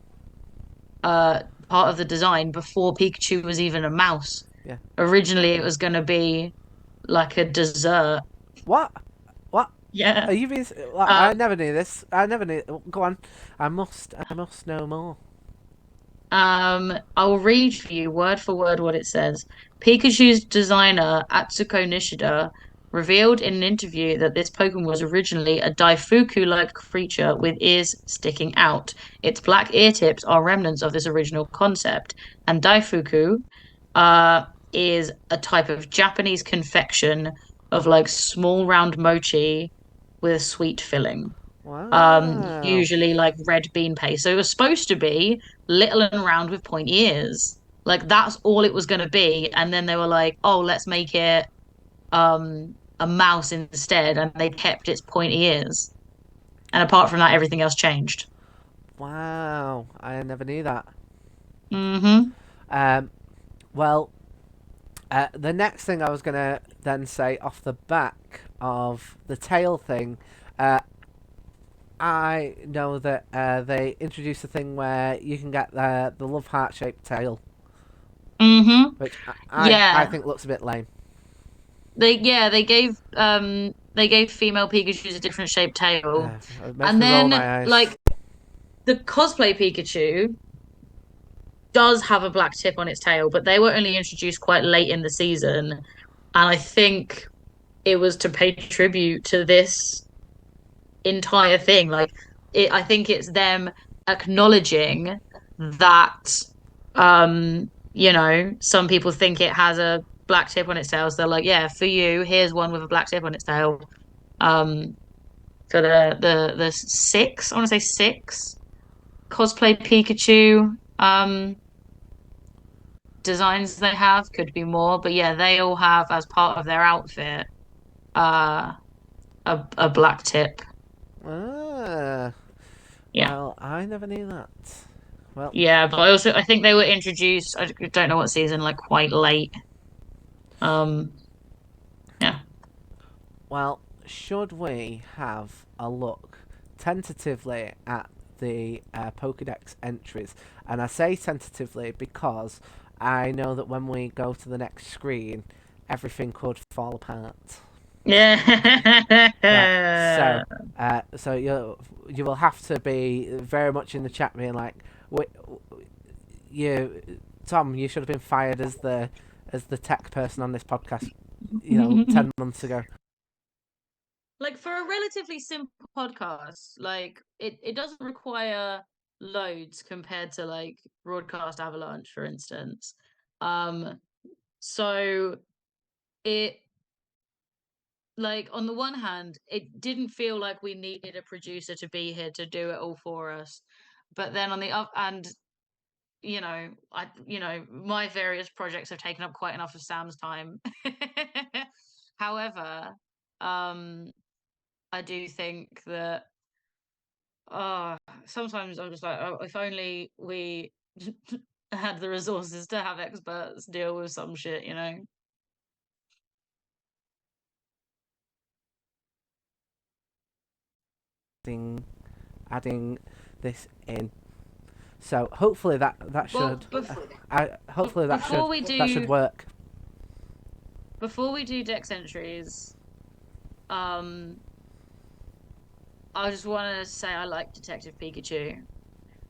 design before Pikachu was even a mouse. yeah. Originally, it was going to be like a dessert. What? What? Yeah. Are you being? Like, I Um, never knew this. I never knew. Go on. I must know more. I'll read for you word for word what it says. Pikachu's designer, Atsuko Nishida, revealed in an interview that this Pokemon was originally a Daifuku-like creature with ears sticking out. Its black ear tips are remnants of this original concept, and Daifuku, is a type of Japanese confection of like small round mochi with a sweet filling. Wow. Usually like red bean paste. So it was supposed to be little and round with pointy ears. Like that's all it was going to be. And then they were like, oh, let's make it a mouse instead. And they kept its pointy ears. And apart from that, everything else changed. Wow. I never knew that. Hmm. Um. Well, the next thing I was gonna then say off the back of the tail thing, uh, I know that they introduced a thing where you can get the love heart shaped tail, Hmm. which I Yeah. think looks a bit lame. They gave female Pikachus a different shaped tail. It makes And me roll then my eyes. like the cosplay Pikachu does have a black tip on its tail, but they were only introduced quite late in the season. And I think it was to pay tribute to this entire thing. I think it's them acknowledging that some people think it has a black tip on its tail. So they're like, yeah, for you, here's one with a black tip on its tail. Um, for the six, I want to say six cosplay Pikachu designs they have, could be more, but yeah, they all have as part of their outfit uh a black tip. Ah, Yeah. well, I never knew that. Well, Yeah, but I think they were introduced, I don't know what season, like quite late. Um, yeah. well, should we have a look tentatively at the Pokédex entries? And I say tentatively because I know that when we go to the next screen, everything could fall apart. Right. Yeah. So you will have to be very much in the chat, being like, you, Tom, you should have been fired as the tech person on this podcast. 10 months ago. Like for a relatively simple podcast, like it doesn't require loads compared to like Broadcast Avalanche, for instance. Um, so it like on the one hand, it didn't feel like we needed a producer to be here to do it all for us. But then on the up and my various projects have taken up quite enough of Sam's time. However, um, I do think that sometimes I'm just like, oh, if only we had the resources to have experts deal with some shit. Adding this in. So hopefully that Well, should hopefully before we that should do work. Dex entries, um, I just want to say I like Detective Pikachu.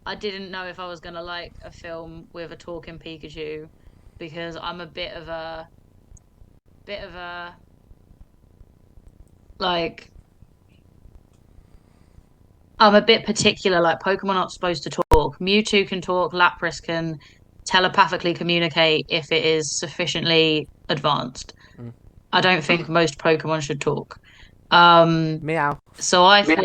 I didn't know if I was gonna like a film with a talking Pikachu because I'm a bit of a like I'm a bit particular. Like Pokemon aren't supposed to talk. Mewtwo can talk. Lapras can telepathically communicate if it is sufficiently advanced. Mm. I don't think most Pokemon should talk. Um, Meow. so I thought,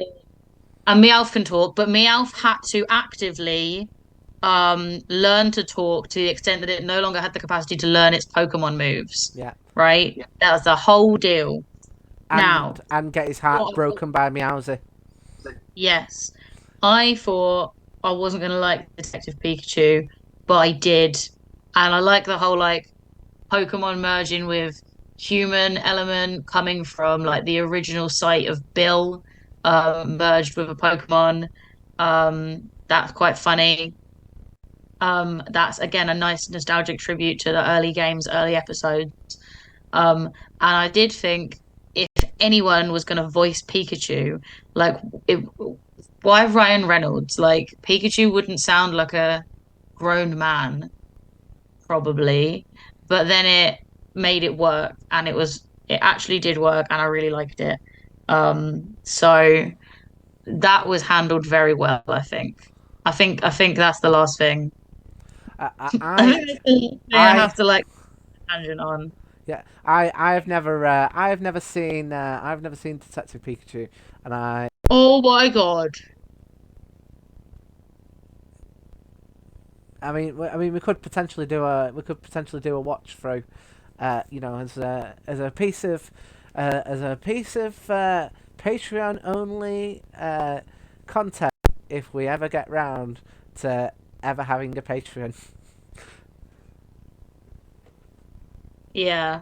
and Meowth can talk, but Meowth had to actively learn to talk to the extent that it no longer had the capacity to learn its Pokemon moves. Yeah. Right? That was the whole deal. Now, And get his heart what broken by Meowsy. yes. I thought I wasn't gonna like Detective Pikachu, but I did. And I like the whole like Pokemon merging with human element coming from like the original site of Bill, merged with a Pokemon. That's quite funny. That's again a nice nostalgic tribute to the early games, early episodes. And I did think if anyone was going to voice Pikachu, like, it, why Ryan Reynolds? Like, Pikachu wouldn't sound like a grown man, probably, but then it made it work, and it actually did work, and I really liked it. So that was handled very well, I think. I think that's the last thing. I I think that's the last thing I I have to like tangent on. yeah I've never seen Detective Pikachu, and Oh my God. I mean we could potentially do a watch through, as a piece of Patreon only content if we ever get round to ever having a Patreon. Yeah.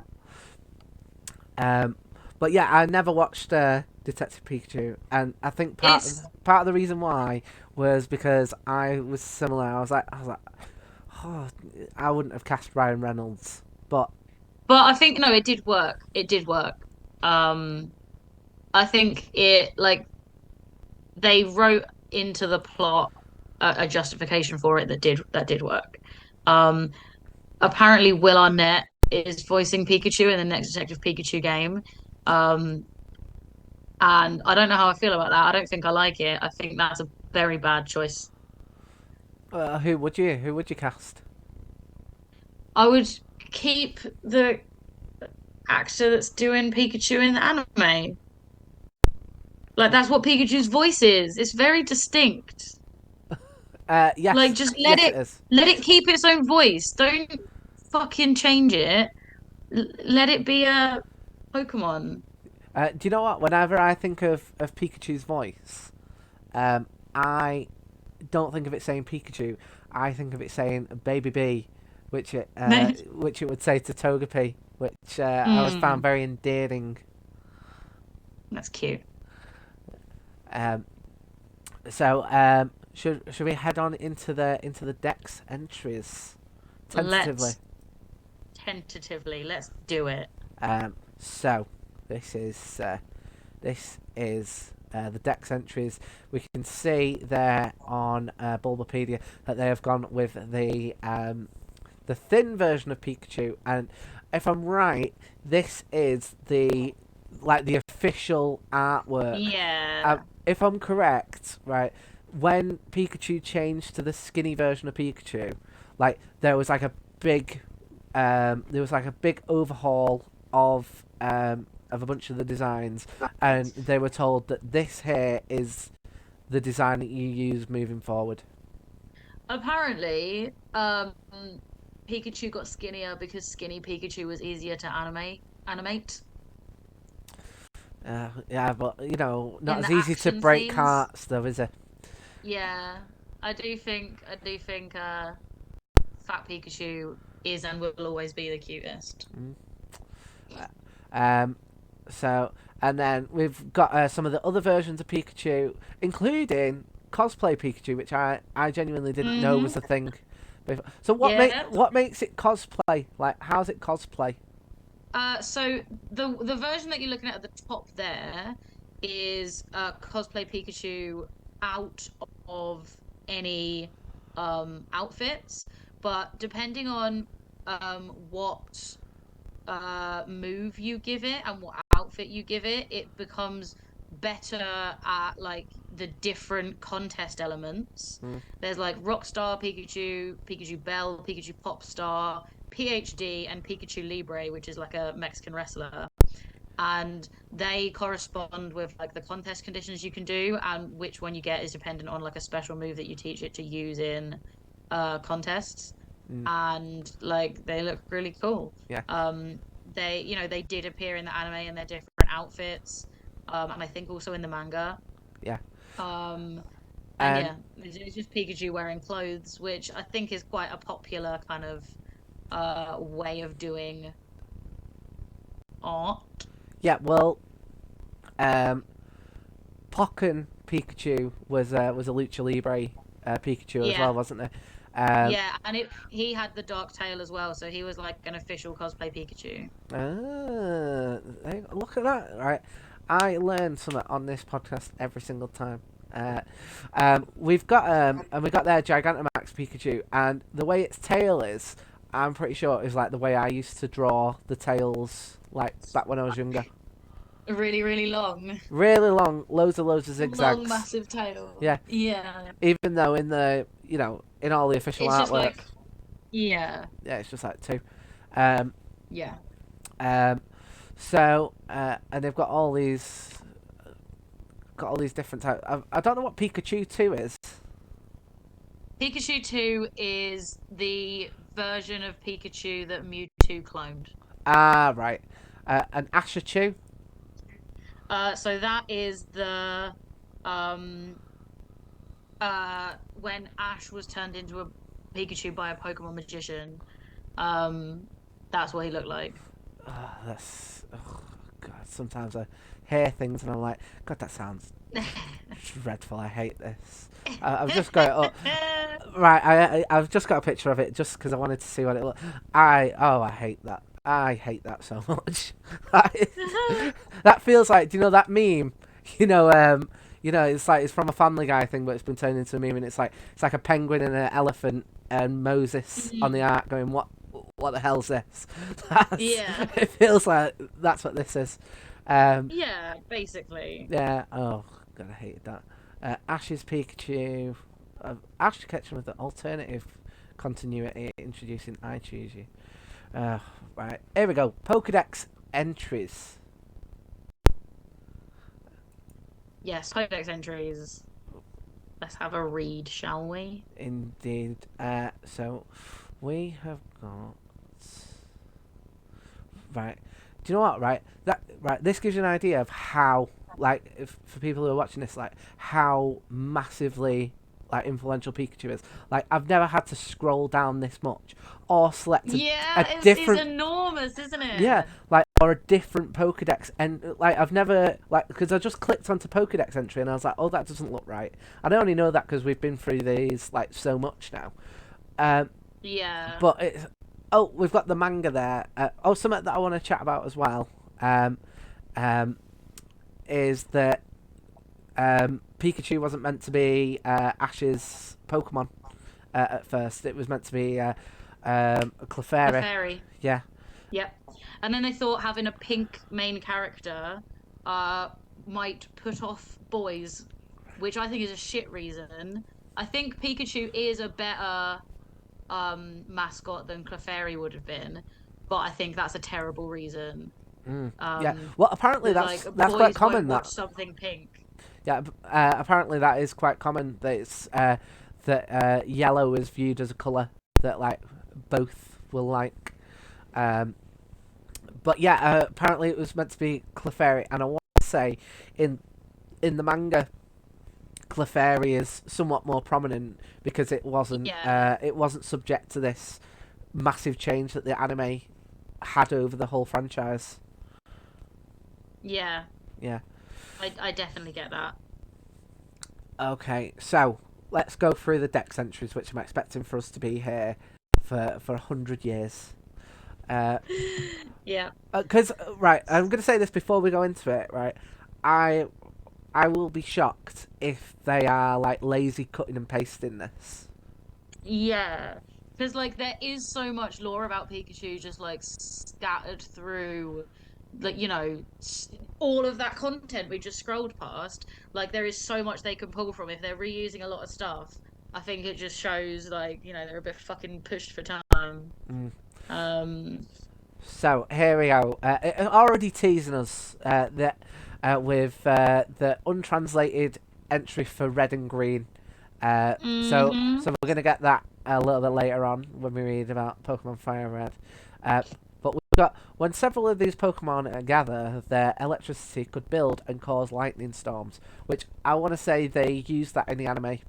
Um, but yeah, I never watched Detective Pikachu, and I think It's part of the reason why was because I was similar. I was like, oh, I wouldn't have cast Ryan Reynolds, but But I think no, it did work. It did work. Um, I think it like they wrote into the plot a justification for it that did work. Um, Apparently Will Arnett is voicing Pikachu in the next Detective Pikachu game. Um, and I don't know how I feel about that. I don't think I like it. I think that's a very bad choice. who would you cast? I would keep the actor that's doing Pikachu in the anime. Like that's what Pikachu's voice is. It's very distinct. Like Yes, just yes, it is. let it keep its own voice. Don't fucking change it. Let it be a Pokemon. Do you know what? Whenever I think of Pikachu's voice, I don't think of it saying Pikachu. I think of it saying Baby B, which it would say to Togepi, which I always found Mm, very endearing. that's cute. Um, should we head on into the Dex entries tentatively? Let's let's do it. So this is the Dex entries. We can see there on Bulbapedia that they have gone with the thin version of Pikachu, and if I'm right, this is the official artwork. Yeah. If I'm correct, right, when Pikachu changed to the skinny version of Pikachu, like there was like a big overhaul of a bunch of the designs, and they were told that this here is the design that you use moving forward. Apparently, Pikachu got skinnier because skinny Pikachu was easier to animate Yeah, but not in as the easy to action break scenes. hearts, though, is it? Yeah, I do think Fat Pikachu is and will always be the cutest. Mm. Um, so, and then we've got some of the other versions of Pikachu, including cosplay Pikachu, which I genuinely didn't know was a Hmm. thing. So Yeah. what makes it cosplay? Like, how's it cosplay? So the version that you're looking at the top there is cosplay Pikachu out of any outfits, but depending on what move you give it and what outfit you give it, it becomes better at like the different contest elements. Mm, There's like Rockstar Pikachu, Pikachu Bell, Pikachu Popstar, PhD, and Pikachu Libre, which is like a Mexican wrestler. And they correspond with like the contest conditions you can do, and which one you get is dependent on like a special move that you teach it to use in contests. mm, And like they look really cool. yeah, Um, they did appear in the anime in their different outfits, and I think also in the manga. yeah. Um, and And yeah, it's just Pikachu wearing clothes, which I think is quite a popular kind of way of doing art. yeah, well, um, Pokken Pikachu was a Lucha Libre Pikachu as well, Yeah, wasn't it? Um, yeah, and he had the dark tail as well, so he was like an official cosplay Pikachu. Look at that, right? I learn something on this podcast every single time. Uh, we've got their Gigantamax Pikachu, and the way its tail is, I'm pretty sure is like the way I used to draw the tails, like back when I was younger. Really, really long, Really long, loads of long, zigzags. massive tail. Yeah, Yeah, even though in all the official it's just artwork, like yeah, yeah, it's just like two. Um, yeah. um, and they've got all these different types. I don't know what Pikachu 2 is. Pikachu 2 is the version of Pikachu that Mewtwo cloned. Ah, right. An Ashachu. So that is the um when Ash was turned into a Pikachu by a Pokemon magician. Um that's what he looked like. Oh, God. Sometimes I hear things and I'm like, God, that sounds dreadful. I hate this. I've just got it up. Right, I've just got a picture of it just because I wanted to see what it looked. I hate that. I hate that so much. That feels like, do you know that meme? You know, it's like it's from a Family Guy thing, but it's been turned into a meme, and it's like a penguin and an elephant and Moses on the Mm, ark going, what the hell's this? That's, yeah. it feels like that's what this is. Um, Yeah, basically. yeah. Oh God, I hated that. Ash's Pikachu. Ash Ketchum with the alternative continuity introducing I Choose You. Right, here we go. Pokédex entries. Yes, Pokedex entries. Let's have a read, shall we? Indeed. So we have got. Right. Do you know what? Right. This gives you an idea of how, like, if, for people who are watching this, like, how massively, like, influential Pikachu is. Like, I've never had to scroll down this much, or select a Yeah, it's different. enormous, isn't Yeah, it? like, or a different Pokedex, and like I've never, like, because I just clicked onto Pokedex entry and I was like, oh, that doesn't look right. And I only know that because we've been through these like so much now. Um, Yeah. but it's, oh, we've got the manga there. Something that I want to chat about as well. Um, um, is that Pikachu wasn't meant to be Ash's Pokemon at first. It was meant to be Clefairy. Clefairy. Yeah. Yep. And then they thought having a pink main character uh might put off boys, which I think is a shit reason. I think Pikachu is a better mascot than Clefairy would have been, but I think that's a terrible reason. Yeah. Well, apparently That like that's quite boys won't common. watch That something pink. yeah. Apparently that is quite common. That it's yellow is viewed as a color that like both will like. Um, but yeah, apparently it was meant to be Clefairy, and I want to say in the manga, Clefairy is somewhat more prominent because Yeah. it wasn't subject to this massive change that the anime had over the whole franchise. Yeah. Yeah. I definitely get that. Okay, so let's go through the deck entries, which I'm expecting for us to be here for 100 years. Yeah. Because right, I'm gonna say this before we go into it. Right, I I will be shocked if they are like lazy cutting and pasting this. Yeah. Because like there is so much lore about Pikachu just like scattered through like all of that content we just scrolled past. Like there is so much they can pull from if they're reusing a lot of stuff. I think it just shows like, they're a bit fucking pushed for time. Mm. Um So here we go. It already teasing us that with the untranslated entry for red and green. So mhm. we're gonna get that a little bit later on when we read about Pokemon Fire and Red. But we've got when several of these Pokemon gather, their electricity could build and cause lightning storms, which I want to say they used that in the anime.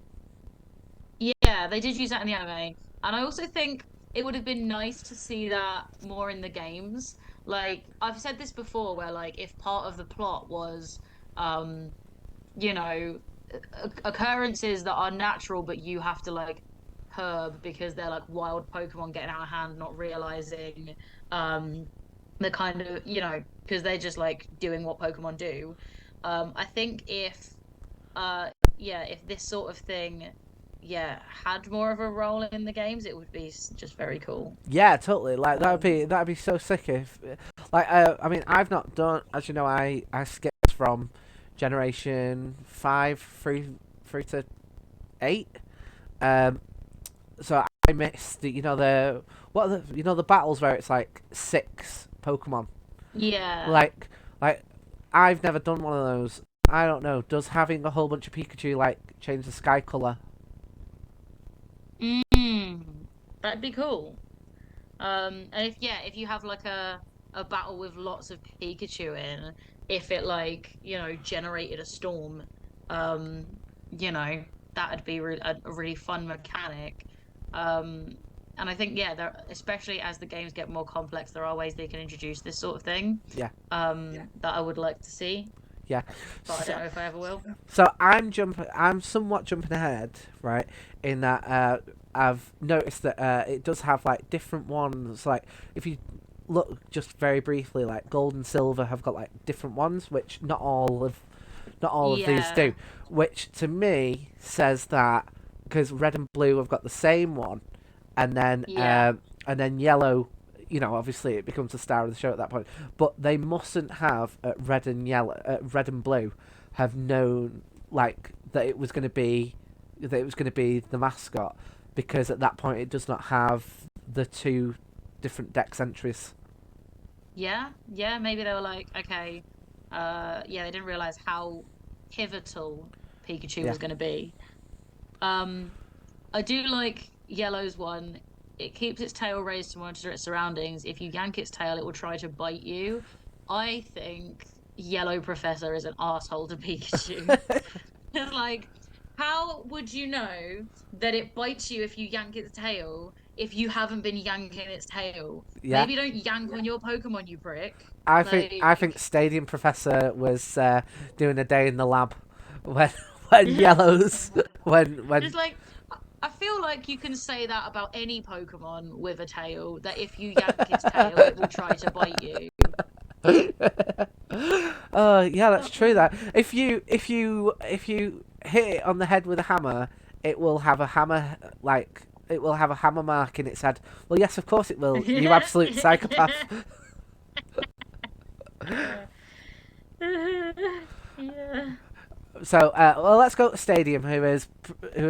Yeah, they did use that in the anime. And I also think it would have been nice to see that more in the games. Like, I've said this before, where, like, if part of the plot was, um, you know, occurrences that are natural, but you have to, like, herb because they're, like, wild Pokemon getting out of hand, not realizing, um, the kind of, because they're just, like, doing what Pokemon do. I think if this sort of thing had more of a role in the games, it would be just very cool. Yeah, totally. Like Um, that'd be so sick if, like, I mean, I've not done, as you know, I skipped from Generation 5 through to 8. Um, so I missed the battles where it's like 6 Pokemon. yeah. Like like I've never done one of those. I don't know. Does having a whole bunch of Pikachu like change the sky color? That'd be cool. And if you have like a battle with lots of Pikachu in, if it like, generated a storm, um, you know, that'd be a really fun mechanic. Um, and I think especially as the games get more complex, there are ways they can introduce this sort of thing. Yeah. That I would like to see, Yeah. but I So, don't know if I ever will. so I'm somewhat jumping ahead, right? In that I've noticed that it does have like different ones. Like if you look just very briefly, like gold and silver have got like different ones, which not all of these Yeah, do. Which to me says that because red and blue have got the same one, yeah, and then yellow. Obviously it becomes the star of the show at that point. But they mustn't have red and blue, have known like that it was going to be the mascot because at that point it does not have the two different dex entries. Yeah, yeah, maybe they were like, okay, yeah, they didn't realize how pivotal Pikachu Yeah. was going to be. Um, I do like Yellow's one. It keeps its tail raised to monitor its surroundings. If you yank its tail, it will try to bite you. I think Yellow Professor is an asshole to Pikachu. It's like, how would you know that it bites you if you yank its tail if you haven't been yanking its tail? Yeah. Maybe don't yank on your Pokemon, you prick. I think Like, Stadium Professor was doing a day in the lab when when yellows when just like, I feel like you can say that about any Pokemon with a tail, that if you yank its tail, it will try to bite you. yeah, that's true. That if you hit it on the head with a hammer, it will have a hammer like it will have a hammer mark in its head. Well, yes, of course it will. You absolute psychopath. Yeah. Yeah. So, well, let's go to Stadium, who has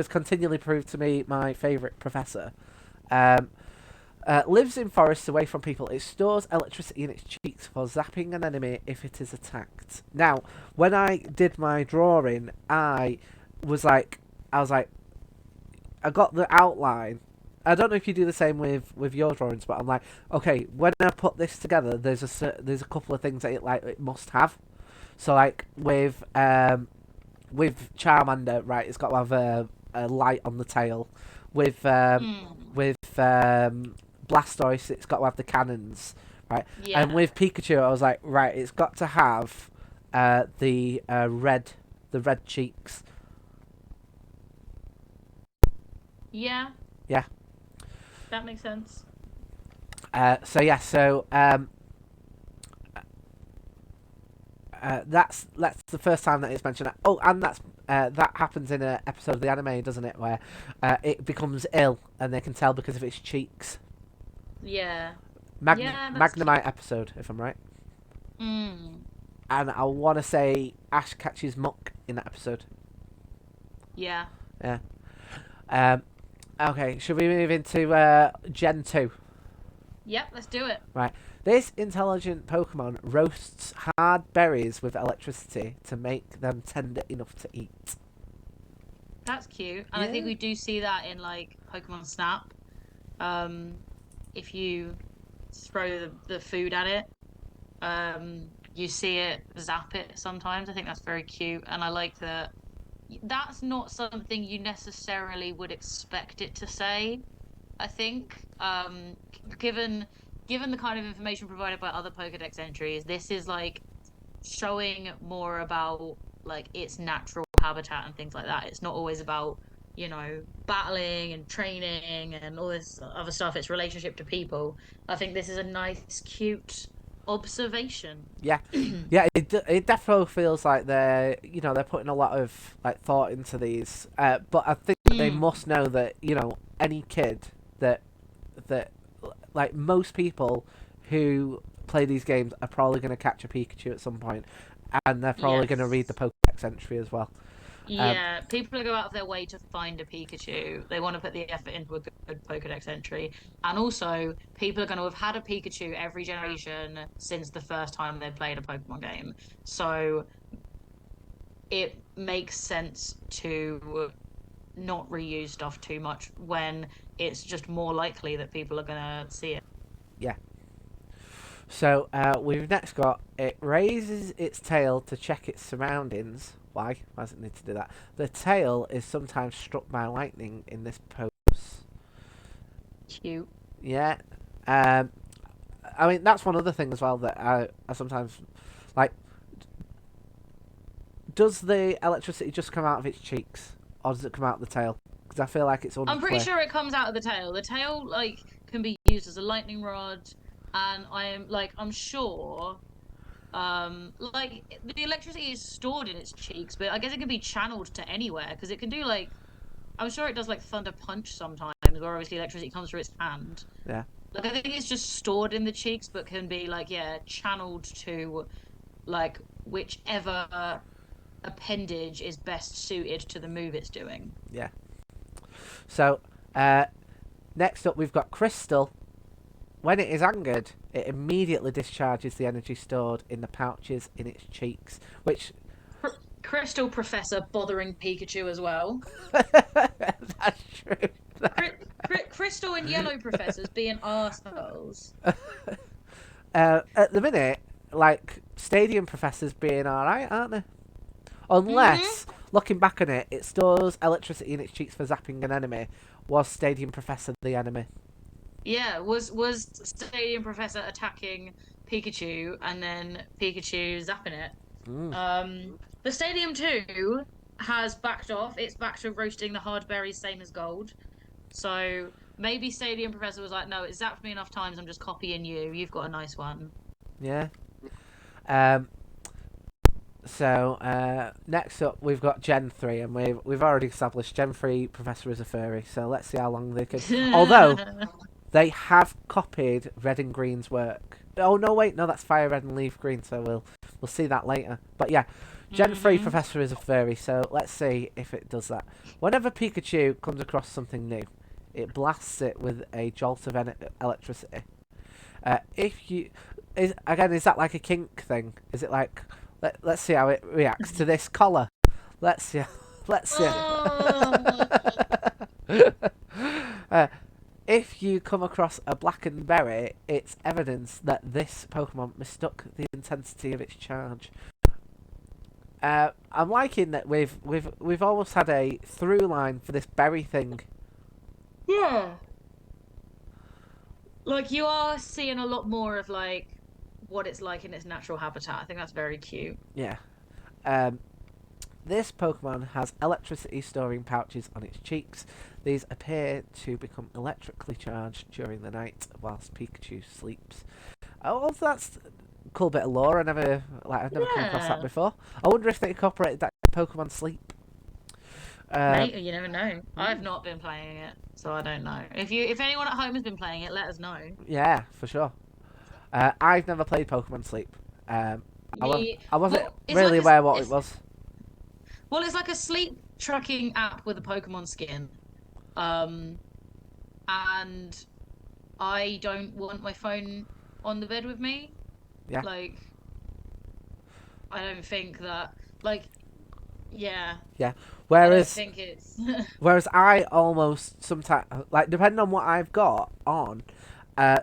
continually proved to me my favourite professor. Um, lives in forests away from people. It stores electricity in its cheeks for zapping an enemy if it is attacked. Now, when I did my drawing, was like, I was like, I got the outline. I don't know if you do the same with your drawings, but I'm like, okay, when I put this together, there's a couple of things that it must have. So like with Charmander, right, it's got to have a light on the tail. With Mm. Blastoise, it's got to have the cannons, right? And Yeah. with Pikachu, I was like, right, it's got to have the red cheeks. Yeah, Yeah. that makes sense. So yeah, so that's the first time that it's mentioned. Oh, and that happens in an episode of the anime, doesn't it? Where it becomes ill, and they can tell because of its cheeks. Yeah. Yeah, that's Magnemite cute. episode, if I'm right. Mm. And I want to say Ash catches Muck in that episode. Yeah. Yeah. Um. Okay. Should we move into Gen 2? Yep, let's do it. Right. This intelligent Pokemon roasts hard berries with electricity to make them tender enough to eat. That's cute. And I think Yeah. we do see that in like Pokemon Snap. Um, if you throw the food at it, you see it zap it sometimes. I think that's very cute. And I like that that's not something you necessarily would expect it to say. I think, given the kind of information provided by other Pokedex entries, this is like showing more about like its natural habitat and things like that. It's not always about, battling and training and all this other stuff. It's relationship to people. I think this is a nice, cute observation. Yeah, yeah. It definitely feels like they're putting a lot of like thought into these. But I think that they Mm, must know that any kid that that like most people who play these games are probably going to catch a Pikachu at some point, and they're probably going to read the yes. Pokédex entry as well. Um, Yeah, people go out of their way to find a Pikachu. They want to put the effort into a good Pokedex entry. And also, people are going to have had a Pikachu every generation since the first time they played a Pokemon game. So it makes sense to not reuse stuff too much when it's just more likely that people are going to see it. yeah. So we've next got it raises its tail to check its surroundings. Why? Why does it need to do that? The tail is sometimes struck by lightning in this pose. Cute. Yeah. Um, I mean that's one other thing as well that I sometimes like. Does the electricity just come out of its cheeks, or does it come out of the tail? Because I feel like it's I'm pretty unclear. sure it comes out of the tail. The tail, like, can be used as a lightning rod. And I'm sure like the electricity is stored in its cheeks, but I guess it can be channeled to anywhere because it can do like I'm sure it does like thunder punch sometimes, where obviously electricity comes through its hand. Yeah. Like I think it's just stored in the cheeks, but can be like channeled to like whichever appendage is best suited to the move it's doing. Yeah. So Uh, Next up, we've got Crystal. When it is angered, it immediately discharges the energy stored in the pouches in its cheeks, which Crystal Professor bothering Pikachu as well. that's true. Crystal and Yellow Professors being arseholes. At the minute, like Stadium Professors being alright, aren't they? Hmm. Unless, looking back on it, it stores electricity in its cheeks for zapping an enemy. Was Stadium Professor the enemy? Yeah, was Stadium Professor attacking Pikachu and then Pikachu zapping it. Mm. The Stadium 2 has backed off. It's back to roasting the hard berries, same as gold. So maybe Stadium Professor was like, no, it zapped me enough times. I'm just copying you. You've got a nice one. Yeah. Um, So next up, we've got Gen 3, and we've already established Gen 3 Professor is a furry. So let's see how long they can. Although they have copied Red and Green's work. Oh no, wait, no, that's Fire Red and Leaf Green. So we'll see that later. But yeah, Gen 3 Hmm. Professor is a furry. So let's see if it does that. Whenever Pikachu comes across something new, it blasts it with a jolt of electricity. If you is that like a kink thing? Is it like let's see how it reacts to this collar. Let's see. Let's see. Oh. uh, if you come across a blackened berry, it's evidence that this Pokemon mistook the intensity of its charge. I'm liking that we've almost had a through line for this berry thing. Yeah. Like you are seeing a lot more of like what it's like in its natural habitat. I think that's very cute. Yeah. Um, This Pokemon has electricity storing pouches on its cheeks. These appear to become electrically charged during the night whilst Pikachu sleeps. Oh, that's a cool bit of lore. I've never come across that Yeah. before. I wonder if they incorporated that in Pokemon Sleep. Uh, Mate, you never know. I've not been playing it, so I don't know. If anyone at home has been playing it, let us know. yeah, for sure. I've never played Pokemon Sleep. Um, Me, I wasn't well, it's like really a aware what it it's was. well, it's like a sleep tracking app with a Pokemon skin. Um, and I don't want my phone on the bed with me. Yeah, Like, I don't think that, like, yeah, yeah. I don't Whereas think it's. Whereas I almost sometimes, like, depending on what I've got on,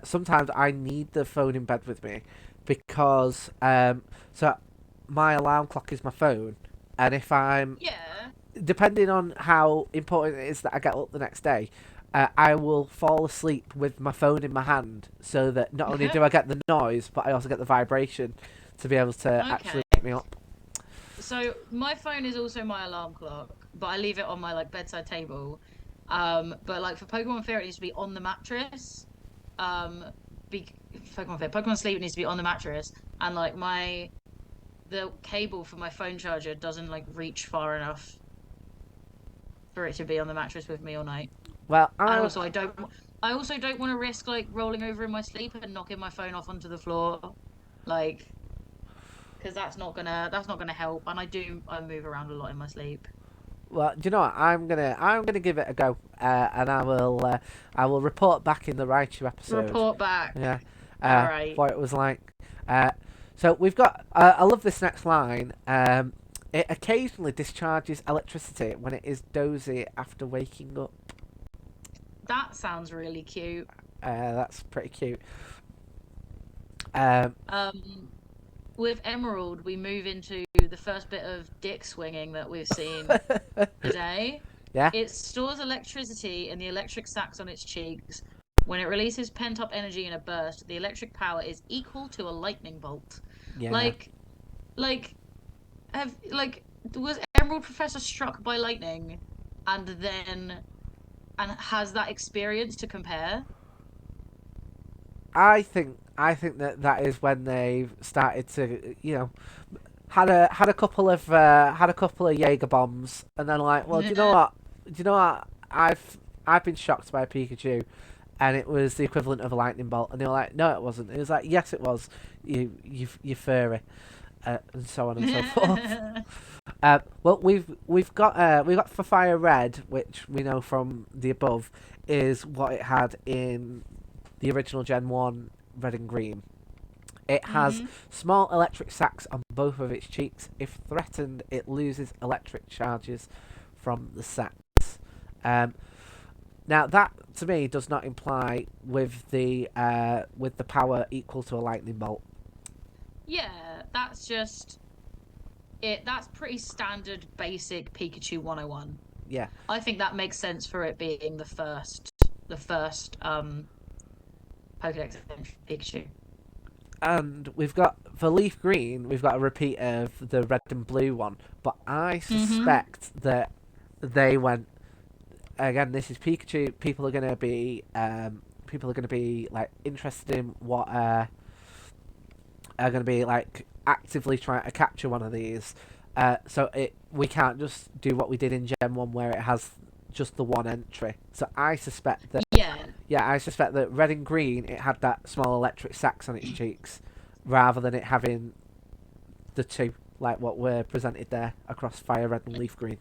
sometimes I need the phone in bed with me because, so my alarm clock is my phone, and if I'm, Yeah. depending on how important it is that I get up the next day, I will fall asleep with my phone in my hand so that not only do I get the noise, but I also get the vibration to be able to actually Okay. wake me up. So my phone is also my alarm clock, but I leave it on my like bedside table. But like for Pokemon Fair, it needs to be on the mattress. Um, be Pokemon Fair, Pokemon Sleep needs to be on the mattress, and like the cable for my phone charger doesn't like reach far enough for it to be on the mattress with me all night. Well, And I also, I also don't want to risk like rolling over in my sleep and knocking my phone off onto the floor, like because that's not gonna help. And I move around a lot in my sleep. Well, do you know what? I'm gonna give it a go, and I will report back in the Raichu episode. Report back. Yeah, All right. what it was like. So we've got. I love this next line. It occasionally discharges electricity when it is dozy after waking up. That sounds really cute. That's pretty cute. Um, Um, with Emerald, we move into the first bit of dick swinging that we've seen today. yeah, It stores electricity in the electric sacs on its cheeks. When it releases pent-up energy in a burst, the electric power is equal to a lightning bolt. yeah. Like, like, was Emerald Professor struck by lightning, and then and has that experience to compare? I think that is when they've started to had a couple of Jaeger bombs, and then like, well, do you know what? Do you know what? I've been shocked by a Pikachu, and it was the equivalent of a lightning bolt, and they were like, no, it wasn't. It was like, yes, it was. You furry, and so on and so forth. Well, we've got for Fire Red, which we know from the above is what it had in the original Gen 1 Red and Green. It has Mm-hmm. small electric sacs on both of its cheeks. If threatened, it loses electric charges from the sacs. Um, Now that to me does not imply with the power equal to a lightning bolt. Yeah, that's just it. That's pretty standard, basic Pikachu 101. Yeah, I think that makes sense for it being the first Pokédex entry Pikachu. and we've got for Leaf Green, we've got a repeat of the Red and Blue one, but I Mm-hmm. suspect that they went again. This is Pikachu. People are gonna be like interested in what are gonna be like actively trying to capture one of these. So we can't just do what we did in Gen 1 where it has just the one entry. So I suspect that Yeah, yeah, I suspect that Red and Green it had that small electric sacs on its cheeks, rather than it having the two like what were presented there across Fire Red and Leaf Green.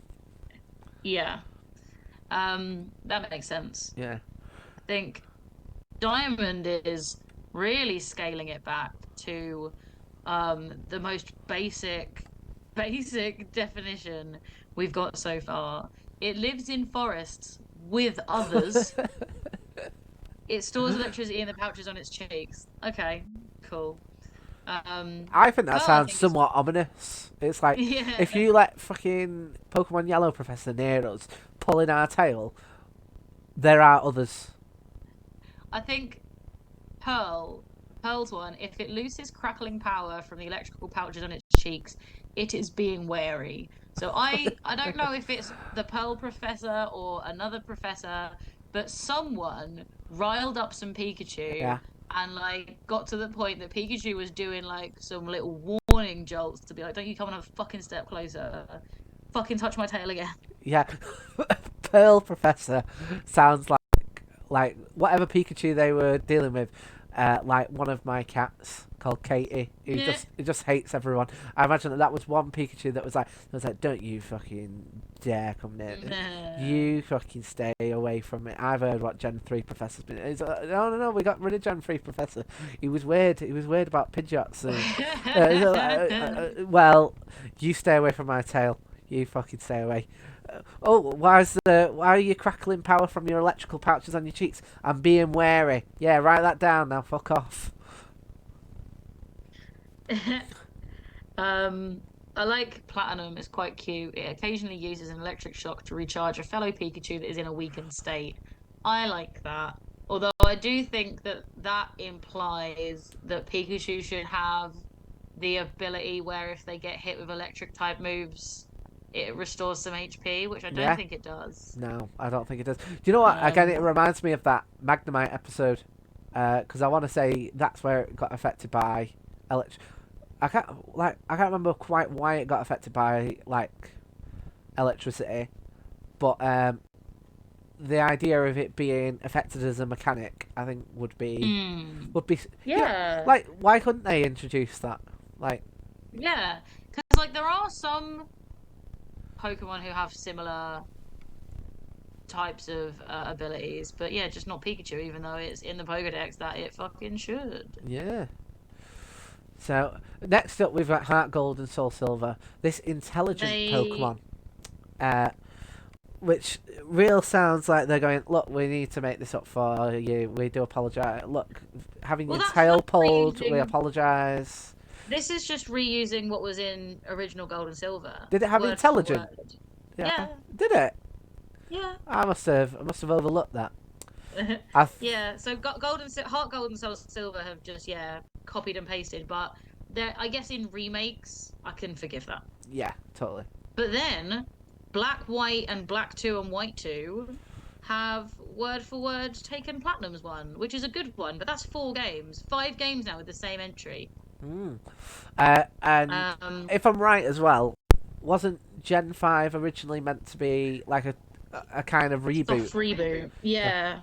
yeah. That makes sense. Yeah, I think Diamond is really scaling it back to the most basic definition we've got so far. It lives in forests with others. It stores electricity in the pouches on its cheeks. Okay, cool. I think that Pearl, I sounds think is somewhat ominous. It's like if yeah. you let fucking Pokemon Yellow Professor near us, pulling our tail, there are others. I think Pearl, Pearl's one, if it loses crackling power from the electrical pouches on its cheeks, it is being wary. So I don't know if it's the Pearl Professor or another professor, but someone riled up some Pikachu Yeah, and like got to the point that Pikachu was doing like some little warning jolts to be like, don't you come on a fucking step closer. Fucking touch my tail again. yeah. Pearl Professor sounds like whatever Pikachu they were dealing with, like one of my cats called Katie, who Yeah. just hates everyone. I imagine that was one Pikachu that was like, don't you fucking dare come near me. Nah. You fucking stay away from me. I've heard what Gen 3 Professor's been. He's like, no, no, no, we got rid of Gen 3 Professor. He was weird. He was weird about Pidgeots. And, well, you stay away from my tail. You fucking stay away. Oh, why are you crackling power from your electrical pouches on your cheeks? I'm being wary. Yeah, write that down now. Fuck off. Um, I like Platinum. It's quite cute. It occasionally uses an electric shock to recharge a fellow Pikachu that is in a weakened state. I like that. Although I do think that that implies that Pikachu should have the ability where if they get hit with electric type moves, it restores some HP, which I don't Yeah. think it does. No, I don't think it does. Do you know what? Again, it Um, reminds me of that Magnemite episode. Because I want to say that's where it got affected by elect. I can't remember quite why it got affected by like electricity, but the idea of it being affected as a mechanic, I think mm, would be yeah. yeah, Like, why couldn't they introduce that? Like, yeah. Because like there are some Pokemon who have similar types of abilities, but yeah, just not Pikachu, even though it's in the Pokedex that it fucking should. yeah. So next up, we've got Heart Gold and Soul Silver. This intelligent They, Pokemon, uh, which real sounds like they're going. Look, we need to make this up for you. We do apologise. Look, having well, your that's tail not pulled, we reusing. apologise. This is just reusing what was in original Gold and Silver, Did it have word for intelligent? word. Yeah, Yeah, did it? yeah, I must have overlooked that. I th- yeah. So Gold and Heart Gold and Soul Silver have just copied and pasted, but they're I guess in remakes I can forgive that. yeah, totally. But then Black, White, and Black 2 and White 2 have word for word taken Platinum's one, which is a good one, but that's 4 games. 5 games now with the same entry. Mm. And Um, if I'm right as well, wasn't Gen 5 originally meant to be like a kind of reboot? Soft reboot. Yeah.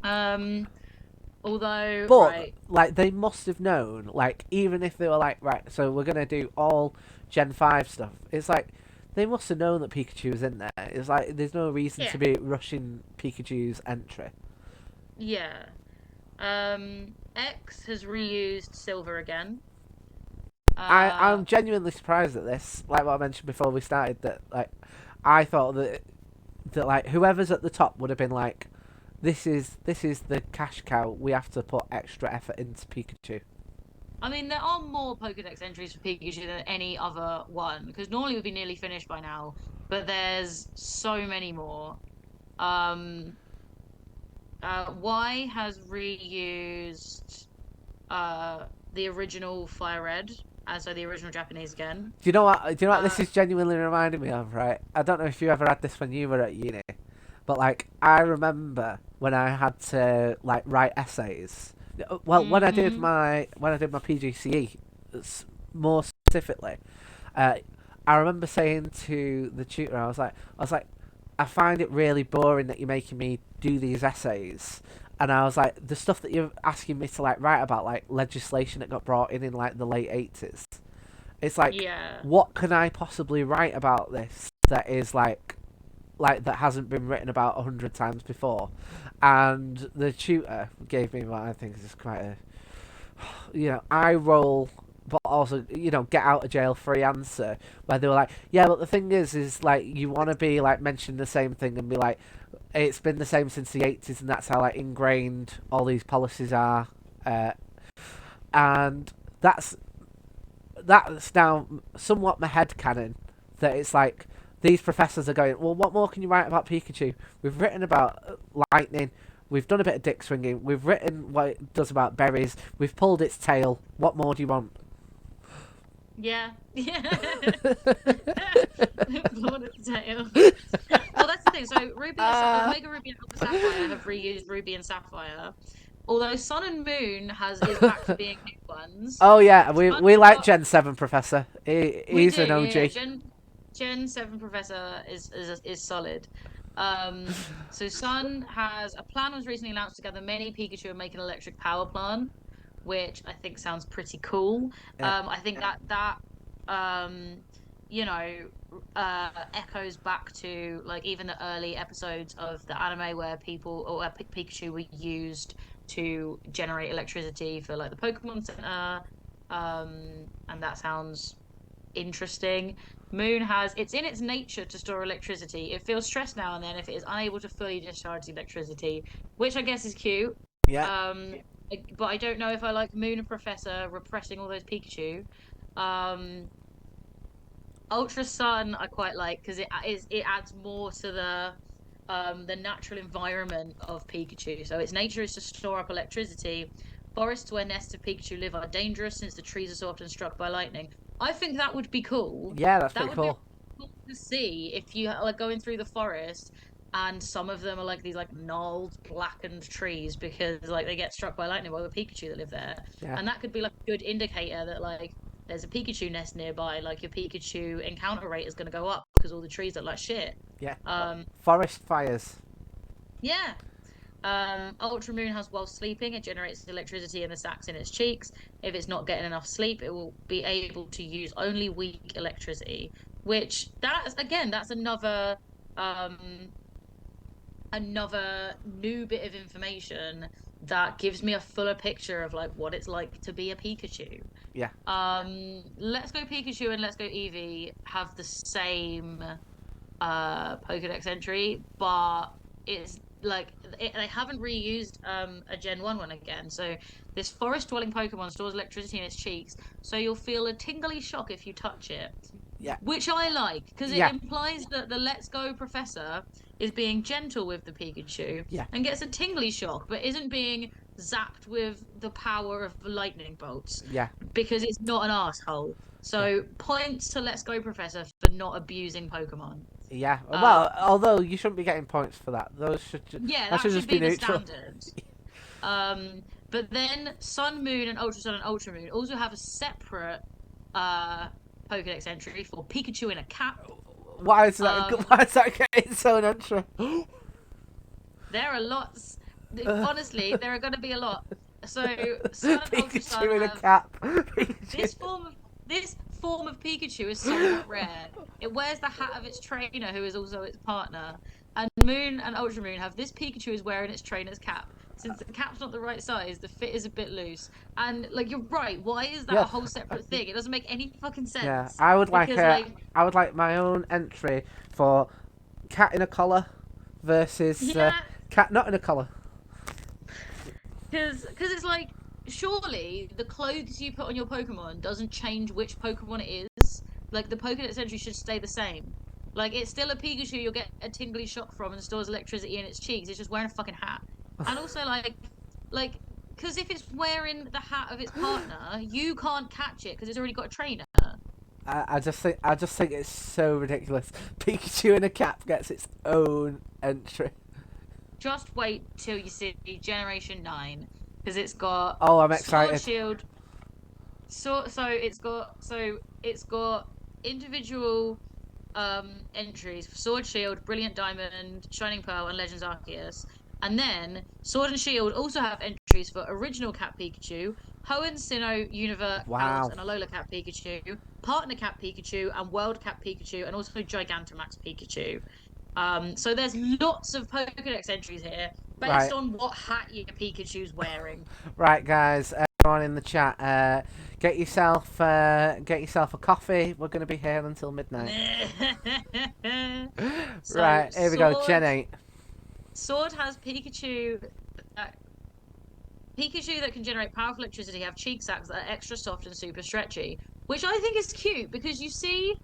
Yeah. Um, Although, But right, like they must have known, like even if they were like, right, so we're gonna do all Gen 5 stuff. It's like they must have known that Pikachu was in there. It's like there's no reason yeah, to be rushing Pikachu's entry. yeah. X has reused Silver again. Uh, I'm genuinely surprised at this. Like what I mentioned before we started, that like I thought that like whoever's at the top would have been like, this is the cash cow. We have to put extra effort into Pikachu. I mean, there are more Pokedex entries for Pikachu than any other one because normally we'd be nearly finished by now, but there's so many more. Um, Y has reused the original Fire Red, so the original Japanese again. Do you know what? Do you know what this Uh, is genuinely reminding me of? Right? I don't know if you ever had this when you were at uni, but like I remember when I had to like write essays. Well, mm-hmm. when I did my PGCE, more specifically, uh, I remember saying to the tutor, I was like, I find it really boring that you're making me do these essays. And I was like, the stuff that you're asking me to like write about, like legislation that got brought in like the late 80s. It's like, Yeah. what can I possibly write about this that is like that hasn't been written about 100 times before? And the tutor gave me what I think is quite a, eye roll, but also get out of jail free answer, where they were like, yeah, but the thing is like you want to be like mention the same thing and be like, it's been the same since the 80s, and that's how like ingrained all these policies are, uh, and that's now somewhat my head canon, that it's like these professors are going, well, what more can you write about Pikachu? We've written about lightning. We've done a bit of dick swinging. We've written what it does about berries. We've pulled its tail. What more do you want? Yeah. Yeah. Blown at the tail. Well, that's the thing. So uh, Omega Ruby and Alpha Sapphire have reused Ruby and Sapphire. Although Sun and Moon is back to being new ones. oh yeah, we Sun we has like got Gen 7 Professor. we He's do, an yeah. OG. Gen 7 Professor is solid. So Sun has a plan was recently announced to gather many Pikachu and make an electric power plant, which I think sounds pretty cool. Yeah, I think that um, you know, echoes back to like even the early episodes of the anime where people or where Pikachu were used to generate electricity for like the Pokemon Center. And that sounds interesting. Moon has it's in its nature to store electricity. It feels stressed now and then if it is unable to fully discharge the electricity, which I guess is cute. yeah, Um, but I don't know if I like Moon and Professor repressing all those Pikachu. Um, Ultra Sun I quite like because it adds more to the natural environment of Pikachu. So its nature is to store up electricity. Forests where nests of Pikachu live are dangerous since the trees are so often struck by lightning. I think that would be cool. yeah. That's That pretty would be cool. cool to see if you like going through the forest and some of them are like these like gnarled, blackened trees because like they get struck by lightning by the Pikachu that live there. Yeah, And that could be like a good indicator that like there's a Pikachu nest nearby, like your Pikachu encounter rate is going to go up because all the trees look like shit. yeah. Um, Forest fires. yeah. Ultra Moon has while sleeping, it generates electricity in the sacs in its cheeks. If it's not getting enough sleep, it will be able to use only weak electricity. Which that's again, that's um another new bit of information that gives me a fuller picture of like what it's like to be a Pikachu. Yeah, Let's Go Pikachu and Let's Go Eevee have the same Pokedex entry, but it's like they haven't reused a Gen 1 one again. So this forest dwelling Pokemon stores electricity in its cheeks, so you'll feel a tingly shock if you touch it. yeah, Which I like because it yeah, implies that the Let's Go Professor is being gentle with the Pikachu yeah, and gets a tingly shock, but isn't being zapped with the power of lightning bolts yeah, because it's not an asshole. yeah. So points to Let's Go Professor for not abusing Pokemon. Yeah. Uh, Well, although you shouldn't be getting points for that. yeah, That that should should just be be the neutral. standard. But then Sun, Moon, and Ultra Sun and Ultra Moon also have a separate uh Pokedex entry for Pikachu in a cap. Why is that? Um, Why is that getting so natural? there are lots. Honestly, there are going to be a lot. so Sun and Ultra Sun Pikachu in a have cap. Pikachu. this form of this form of Pikachu is somewhat rare. It wears the hat of its trainer, who is also its partner. And Moon and Ultra Moon have this Pikachu is wearing its trainer's cap. Since the cap's not the right size, the fit is a bit loose. And like you're right, why is that Yeah, a whole separate thing? It doesn't make any fucking yeah. sense. Because like I would like my own entry for cat in a collar versus yeah, cat not in a collar. because it's like surely the clothes you put on your Pokemon doesn't change which Pokemon it is. Like the Pokédex entry should stay the same. Like it's still a Pikachu you'll get a tingly shock from and stores electricity in its cheeks. It's just wearing a fucking hat. And also like because if it's wearing the hat of its partner, you can't catch it because it's already got a trainer. I just think it's so ridiculous. Pikachu in a cap gets its own entry. Just wait till you see Generation 9 because it's got Oh, I'm Sword excited. Shield. So it's got individual entries for Sword Shield, Brilliant Diamond, Shining Pearl, and Legends Arceus. And then Sword and Shield also have entries for Original Cat Pikachu, Hoenn, Sinnoh, Univert, Kalos, Wow. and Alola Cat Pikachu, Partner Cat Pikachu, and World Cat Pikachu, and also Gigantamax Pikachu. So there's lots of Pokedex entries here based Right. on what hat your Pikachu's wearing. Right, guys. Everyone in the chat, get yourself a coffee. We're going to be here until midnight. So Right, here we go. Gen 8. Sword has Pikachu that can generate powerful electricity have cheek sacs that are extra soft and super stretchy, which I think is cute because you see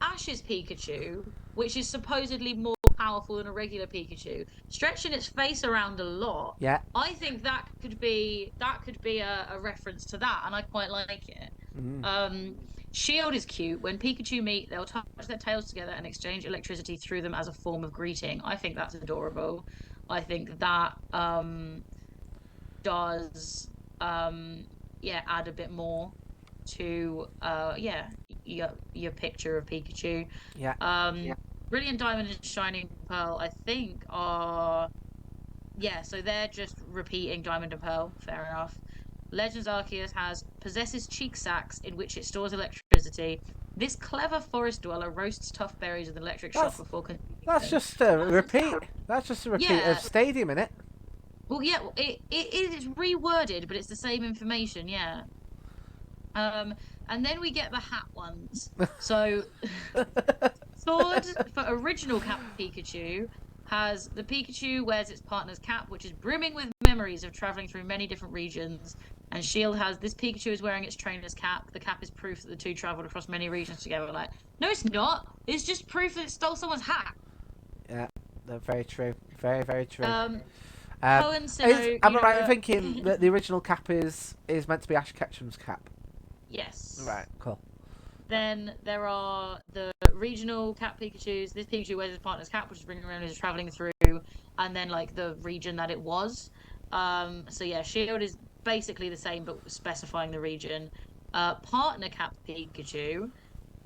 Ash's Pikachu, which is supposedly more powerful than a regular Pikachu, stretching its face around a lot. Yeah. I think that could be a reference to that, and I quite like it. Mm. Shield is cute. When Pikachu meet, they'll touch their tails together and exchange electricity through them as a form of greeting. I think that's adorable. I think that does add a bit more to your picture of Pikachu. Yeah. Yeah. Brilliant Diamond and Shining Pearl, I think, so they're just repeating Diamond and Pearl. Fair enough. Legends Arceus possesses cheek sacs in which it stores electricity. This clever forest dweller roasts tough berries with an electric shock before consuming That's them. just a repeat. That's just a repeat Yeah. of Stadium, innit? Well, yeah, it is reworded, but it's the same information, yeah. And then we get the hat ones. So, Sword for original Cap Pikachu has the Pikachu wears its partner's cap, which is brimming with memories of traveling through many different regions. And Shield has this Pikachu is wearing its trainer's cap. The cap is proof that the two traveled across many regions together. Like, no, it's not. It's just proof that it stole someone's hat. Yeah, they're very true. Very, very true. Hoenn, Sinnoh, Am I right in thinking that the original cap is meant to be Ash Ketchum's cap? Yes. Right, cool. Then there are the regional Cat Pikachus. This Pikachu wears his partner's cap, which is bringing around as traveling through, and then like the region that it was. So yeah, Shield is basically the same, but specifying the region. Partner Cap Pikachu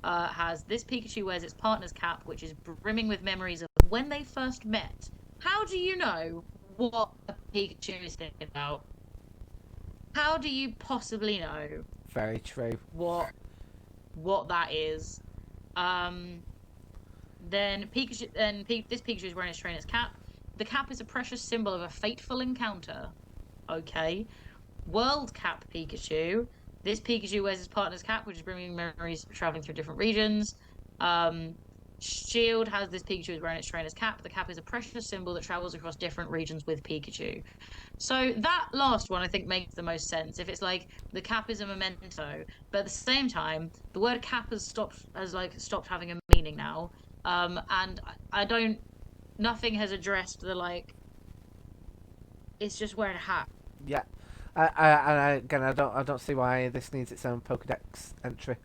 has this Pikachu wears its partner's cap, which is brimming with memories of when they first met. How do you know what a Pikachu is thinking about? How do you possibly know Very true. what that is? Then Pikachu, this Pikachu is wearing his trainer's cap. The cap is a precious symbol of a fateful encounter. Okay. World Cap Pikachu. This Pikachu wears his partner's cap, which is bringing memories of traveling through different regions. Shield has this Pikachu is wearing its trainer's cap. The cap is a precious symbol that travels across different regions with Pikachu. So that last one I think makes the most sense. If it's like the cap is a memento, but at the same time, the word cap has stopped having a meaning now. And I don't. Nothing has addressed the like. It's just wearing a hat. Yeah. Again, I don't see why this needs its own Pokédex entry.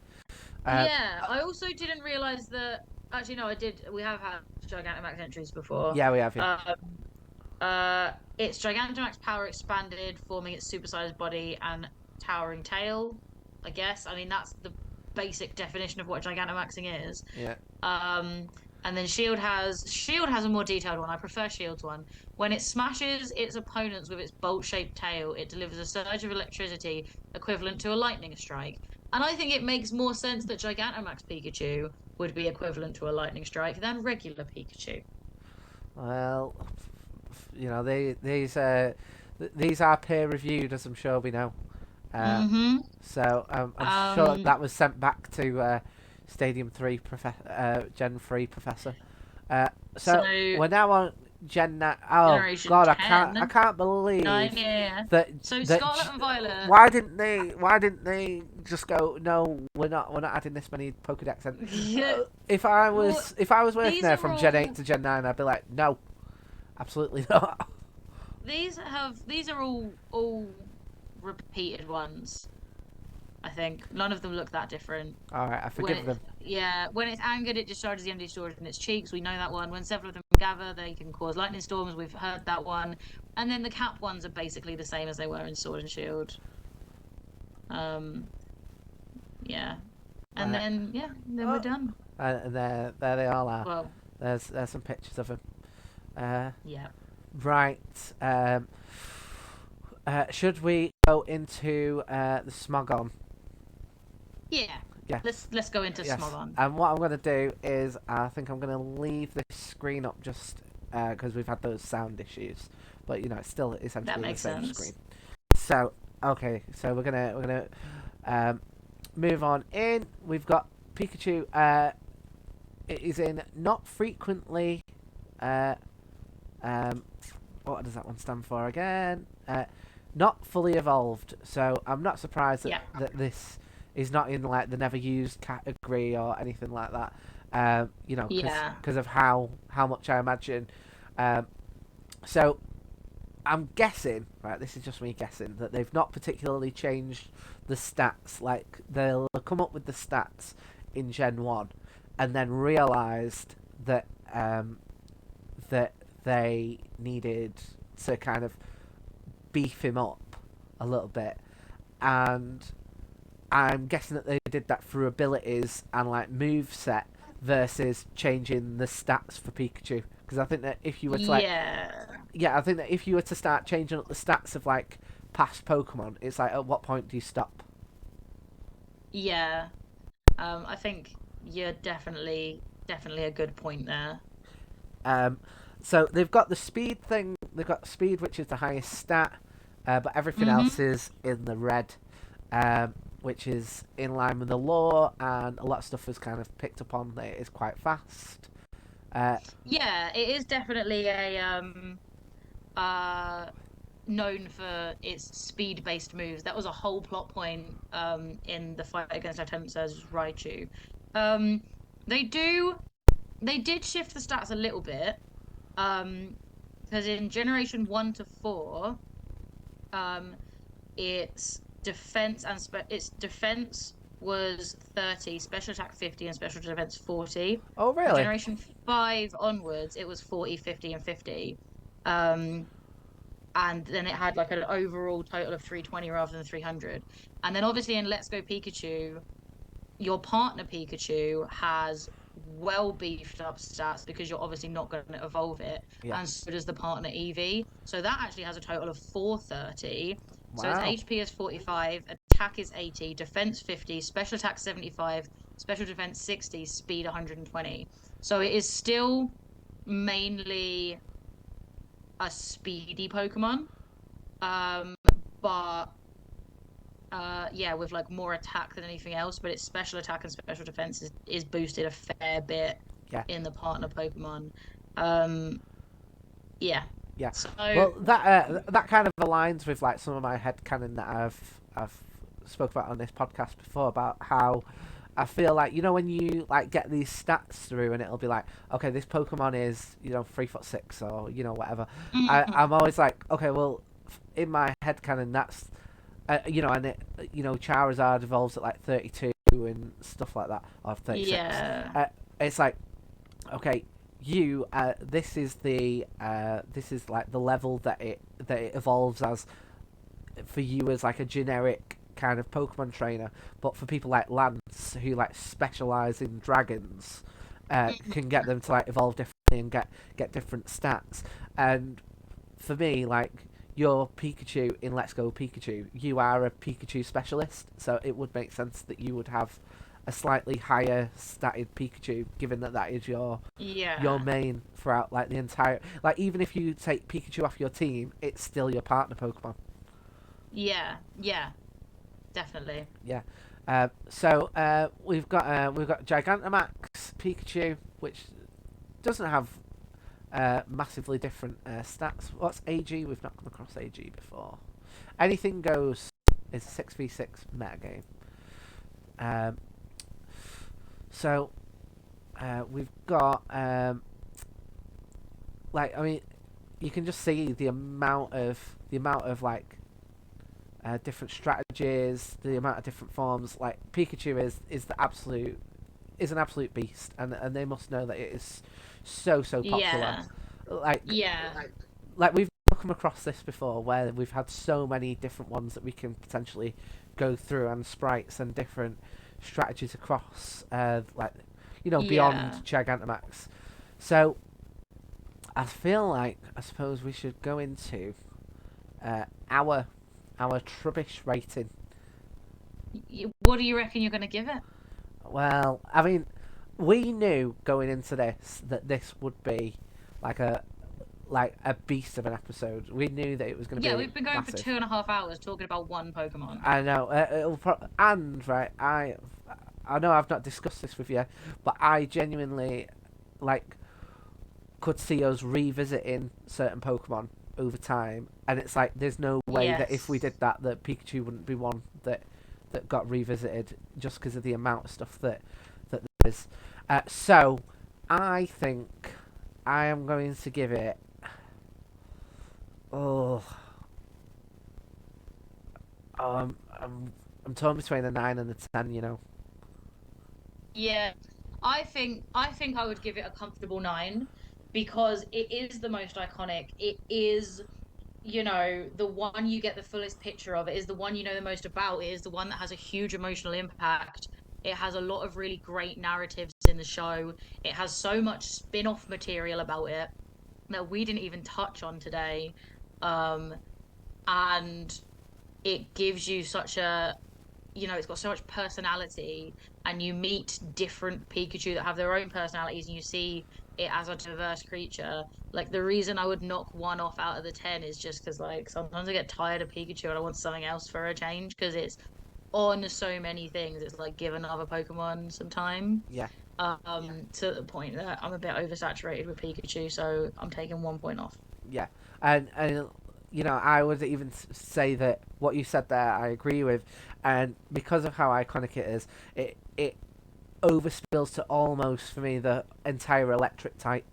Yeah, I also didn't realize that. Actually, no, I did. We have had Gigantamax entries before. Yeah, we have. Yeah. Its Gigantamax power expanded, forming its supersized body and towering tail. I guess. I mean, that's the basic definition of what Gigantamaxing is. Yeah. And then Shield has a more detailed one. I prefer Shield's one. When it smashes its opponents with its bolt-shaped tail, it delivers a surge of electricity equivalent to a lightning strike. And I think it makes more sense that Gigantamax Pikachu would be equivalent to a lightning strike than regular Pikachu. Well, these are peer reviewed, as I'm sure we know. Uh, Mm-hmm. so I'm sure Um, that was sent back to Stadium 3 Gen 3 Professor. So so we're now on Oh Generation God, I 10, can't 9, believe yeah. that So that. Scarlet and Violet. Why didn't they just go? No, we're not adding this many Pokedex. And Yeah. if I Well, was if I was working these there are from Gen 8 all to Gen 9, I'd be like, no, absolutely not. these are all repeated ones. I think none of them look that different. All right, I forgive them. When it's angered, it discharges the empty storage in its cheeks. We know that one. When several of them gather, they can cause lightning storms. We've heard that one. And then the cap ones are basically the same as they were in Sword and Shield. Um, yeah. And Right. then we're Oh, done. and there they all are. Well, There's some pictures of them. Uh, yeah. right. Should we go into the Smogon? Yeah. Yeah. Let's go into Yes. Smogon. And what I'm going to do is I think I'm going to leave this screen up just because we've had those sound issues, but it's still That essentially the makes same sense. screen. So okay, so we're gonna move on in. We've got Pikachu. It is in not frequently. Uh, um, what does that one stand for again? Not fully evolved. So I'm not surprised Yeah. that this is not in like the never used category or anything like that. Yeah. Because of how much I imagine. Um, so I'm guessing, right? This is just me guessing that they've not particularly changed the stats. Like they'll come up with the stats in Gen 1, and then realised that they needed to kind of beef him up a little bit, and I'm guessing that they did that through abilities and like move set versus changing the stats for Pikachu. Because I think that if you were to like, Yeah. yeah, I think that if you were to start changing up the stats of like past Pokemon, it's like at what point do you stop? Yeah. I think you're definitely a good point there. Um, so they've got the speed thing. They've got speed, which is the highest stat, but everything else Mm-hmm. is in the red, which is in line with the law, and a lot of stuff is kind of picked up on that it is quite fast. Uh, Yeah, it is definitely a uh known for its speed-based moves. That was a whole plot point in the fight against Artemsa's Raichu. Um they do they did shift the stats a little bit. Um because in generation 1 to 4, um its its defense was 30, special attack 50, and special defense 40. oh, From really? generation 5 onwards, it was 40, 50, and 50. Um, and then it had like an overall total of 320 rather than 300. And then obviously in Let's Go Pikachu, your partner Pikachu has well beefed up stats because you're obviously not going to evolve it, Yeah. and so does the partner Eevee. So that actually has a total of 430. So its Wow. HP is 45, attack is 80, defense 50, special attack 75, special defense 60, speed 120. So it is still mainly a speedy Pokemon. Um, but yeah, with like more attack than anything else, but its special attack and special defense is boosted a fair bit Yeah. in the partner Pokemon. Um, yeah. Yeah. So Well, that kind of aligns with like some of my headcanon that I've spoke about on this podcast before about how I feel like when you like get these stats through and it'll be like, okay, this Pokemon is 3'6" or whatever. I'm always like, okay, well, in my headcanon that's and it Charizard evolves at like 32 and stuff like that, or 36. yeah, It's like, okay, this is like the level that it evolves as for you as like a generic kind of Pokemon trainer, but for people like Lance who like specialize in dragons, can get them to like evolve differently and get different stats. And for me, like your Pikachu in Let's Go Pikachu, you are a Pikachu specialist, so it would make sense that you would have a slightly higher statted Pikachu, given that that is your Yeah. main throughout like the entire. Like even if you take Pikachu off your team, it's still your partner Pokemon. Yeah. Yeah. Definitely. Yeah. We've got Gigantamax Pikachu, which doesn't have massively different stats. What's AG? We've not come across AG before. Anything goes is a 6v6 metagame. Um, so we've got like I mean you can just see the amount of like different strategies, the amount of different forms. Like Pikachu is an absolute beast, and they must know that it is so popular. Yeah. Like Yeah. like we've come across this before, where we've had so many different ones that we can potentially go through, and sprites and different strategies across, like beyond Yeah. Gigantamax. So I feel like I suppose we should go into uh, our our Trubbish rating. What do you reckon you're going to give it? Well, I mean, we knew going into this that this would be like a beast of an episode. We knew that it was going to Yeah, be we've been going for massive. 2.5 hours talking about one Pokemon. I know. And right, I know I've not discussed this with you, but I genuinely like could see us revisiting certain Pokemon over time, and it's like there's no way that if we Yes. did that, that Pikachu wouldn't be one that got revisited just because of the amount of stuff that there is. So I think I am going to give it. Oh, I'm torn between a 9 and a 10. Yeah. I think I would give it a comfortable 9 because it is the most iconic. It is, the one you get the fullest picture of. It is the one you know the most about. It is the one that has a huge emotional impact. It has a lot of really great narratives in the show. It has so much spin-off material about it that we didn't even touch on today. Um, and it gives you such a it's got so much personality, and you meet different Pikachu that have their own personalities, and you see it as a diverse creature. Like the reason I would knock one off out of the 10 is just because like sometimes I get tired of Pikachu and I want something else for a change because it's on so many things. It's like give another Pokemon some time. Yeah, To the point that I'm a bit oversaturated with Pikachu, so I'm taking 1 point off. yeah, and I would even say that what you said there, I agree with, and because of how iconic it is, it overspills to almost for me the entire electric type.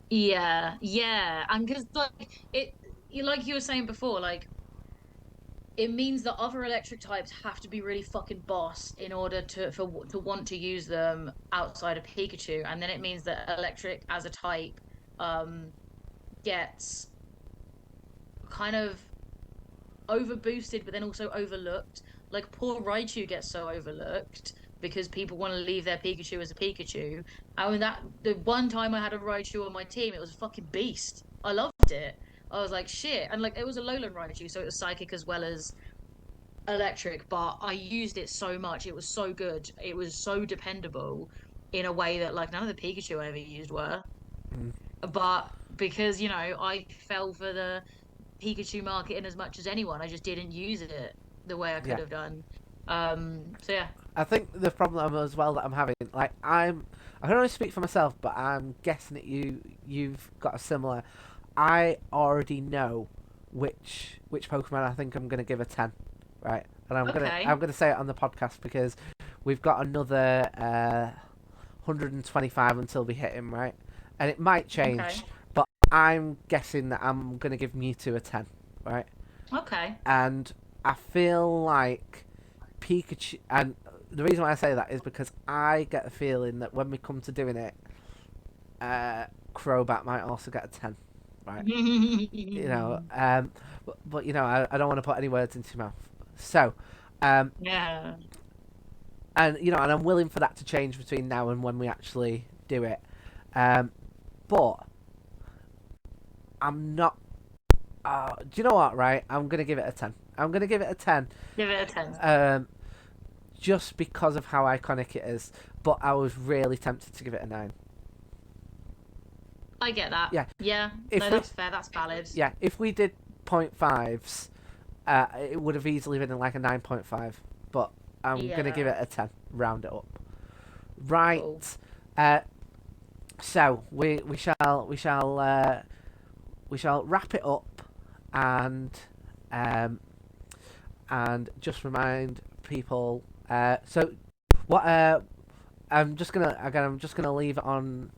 Yeah, yeah, and because like you were saying before, like it means that other electric types have to be really fucking boss in order to want to use them outside of Pikachu, and then it means that electric as a type um gets kind of over boosted, but then also overlooked. Like poor Raichu gets so overlooked because people want to leave their Pikachu as a Pikachu. I mean that the one time I had a Raichu on my team, it was a fucking beast. I loved it. I was like shit, and like it was a Lowland Raichu, so it was psychic as well as electric. But I used it so much; it was so good. It was so dependable in a way that like none of the Pikachu I ever used were. Mm, But because I fell for the Pikachu marketing as much as anyone. I just didn't use it the way I could yeah, have done. So yeah. I think the problem as well that I'm having, like I can only speak for myself, but I'm guessing that you've got a similar. I already know which Pokemon I think I'm gonna give a 10, right? And Okay. I'm gonna say it on the podcast because we've got another 125 until we hit him, right? And it might Okay. change, but I'm guessing that I'm gonna give Mewtwo a 10, right? Okay. And I feel like Pikachu, and the reason why I say that is because I get the feeling that when we come to doing it, Crobat might also get a 10, right? But I don't want to put any words into your mouth. So, um, Yeah. and I'm willing for that to change between now and when we actually do it. But I'm not. Do you know what? Right, I'm gonna give it a 10. I'm gonna give it a 10. Give it a 10. Just because of how iconic it is. But I was really tempted to give it a 9. I get that. Yeah. Yeah. If No, we that's fair. That's valid. yeah, if we did 0.5s, it would have easily been like a 9.5. But I'm gonna give Yeah. it a 10. Round it up. Cool. Right. So we shall wrap it up, and um and just remind people. So what I'm just gonna leave it on.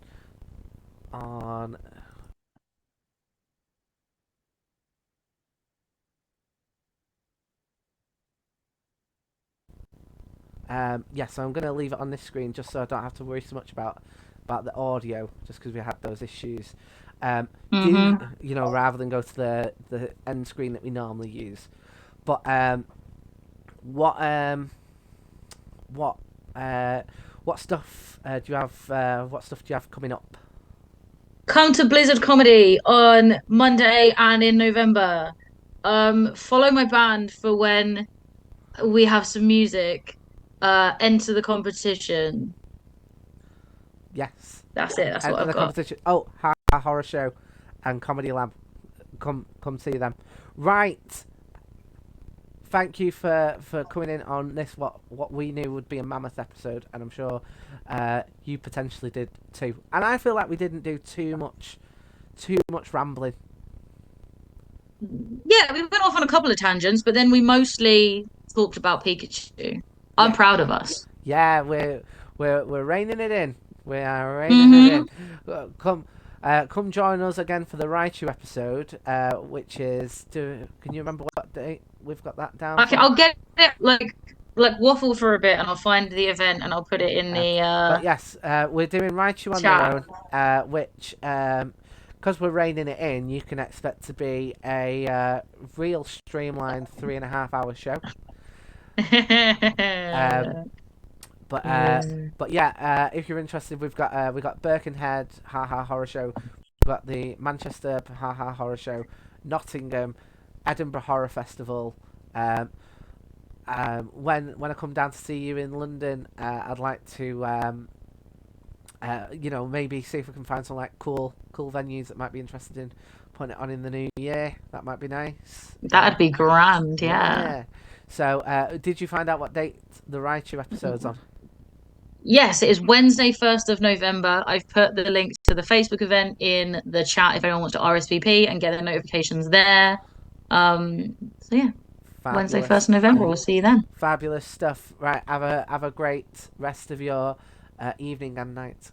So I'm gonna leave it on this screen just so I don't have to worry so much about the audio, just because we had those issues. Um, do Mm-hmm. rather than go to the end screen that we normally use. But what what what stuff do you have? What stuff do you have coming up? Come to Blizzard Comedy on Monday and in November. Follow my band for when we have some music. Enter the competition. Yes, That's it. That's what enter I've the got. competition. Oh, Horror Show and Comedy Lab. Come see them. Right. Thank you for coming in on this what we knew would be a mammoth episode, and I'm sure you potentially did too. And I feel like we didn't do too much rambling. Yeah, we went off on a couple of tangents, but then we mostly talked about Pikachu. I'm Yeah, proud of us. yeah, we're reining it in. We are reining it Hmm in. Come join us again for the Raichu episode, which is. Can you remember what date we've got that down Okay, for? I'll get it like waffle for a bit, and I'll find the event and I'll put it in Um, the but yes, we're doing Raichu on their chat. own, which, because we're reining it in, you can expect to be a real streamlined 3.5 hour show. Um, but uh, but yeah, if you're interested, we've got Birkenhead Haha Horror Show, we've got the Manchester Haha Horror Show, Nottingham, Edinburgh Horror Festival. Um, when I come down to see you in London, I'd like to maybe see if we can find some like cool venues that might be interested in putting it on in the new year. That might be nice. That'd be grand, yeah. Yeah. So, did you find out what date the Raichu episode's on? Yes, it is Wednesday, 1st of November. I've put the link to the Facebook event in the chat if anyone wants to RSVP and get the notifications there. So yeah, Wednesday, Fabulous, 1st of November. We'll see you then. fabulous stuff. Right, have a great rest of your evening and night.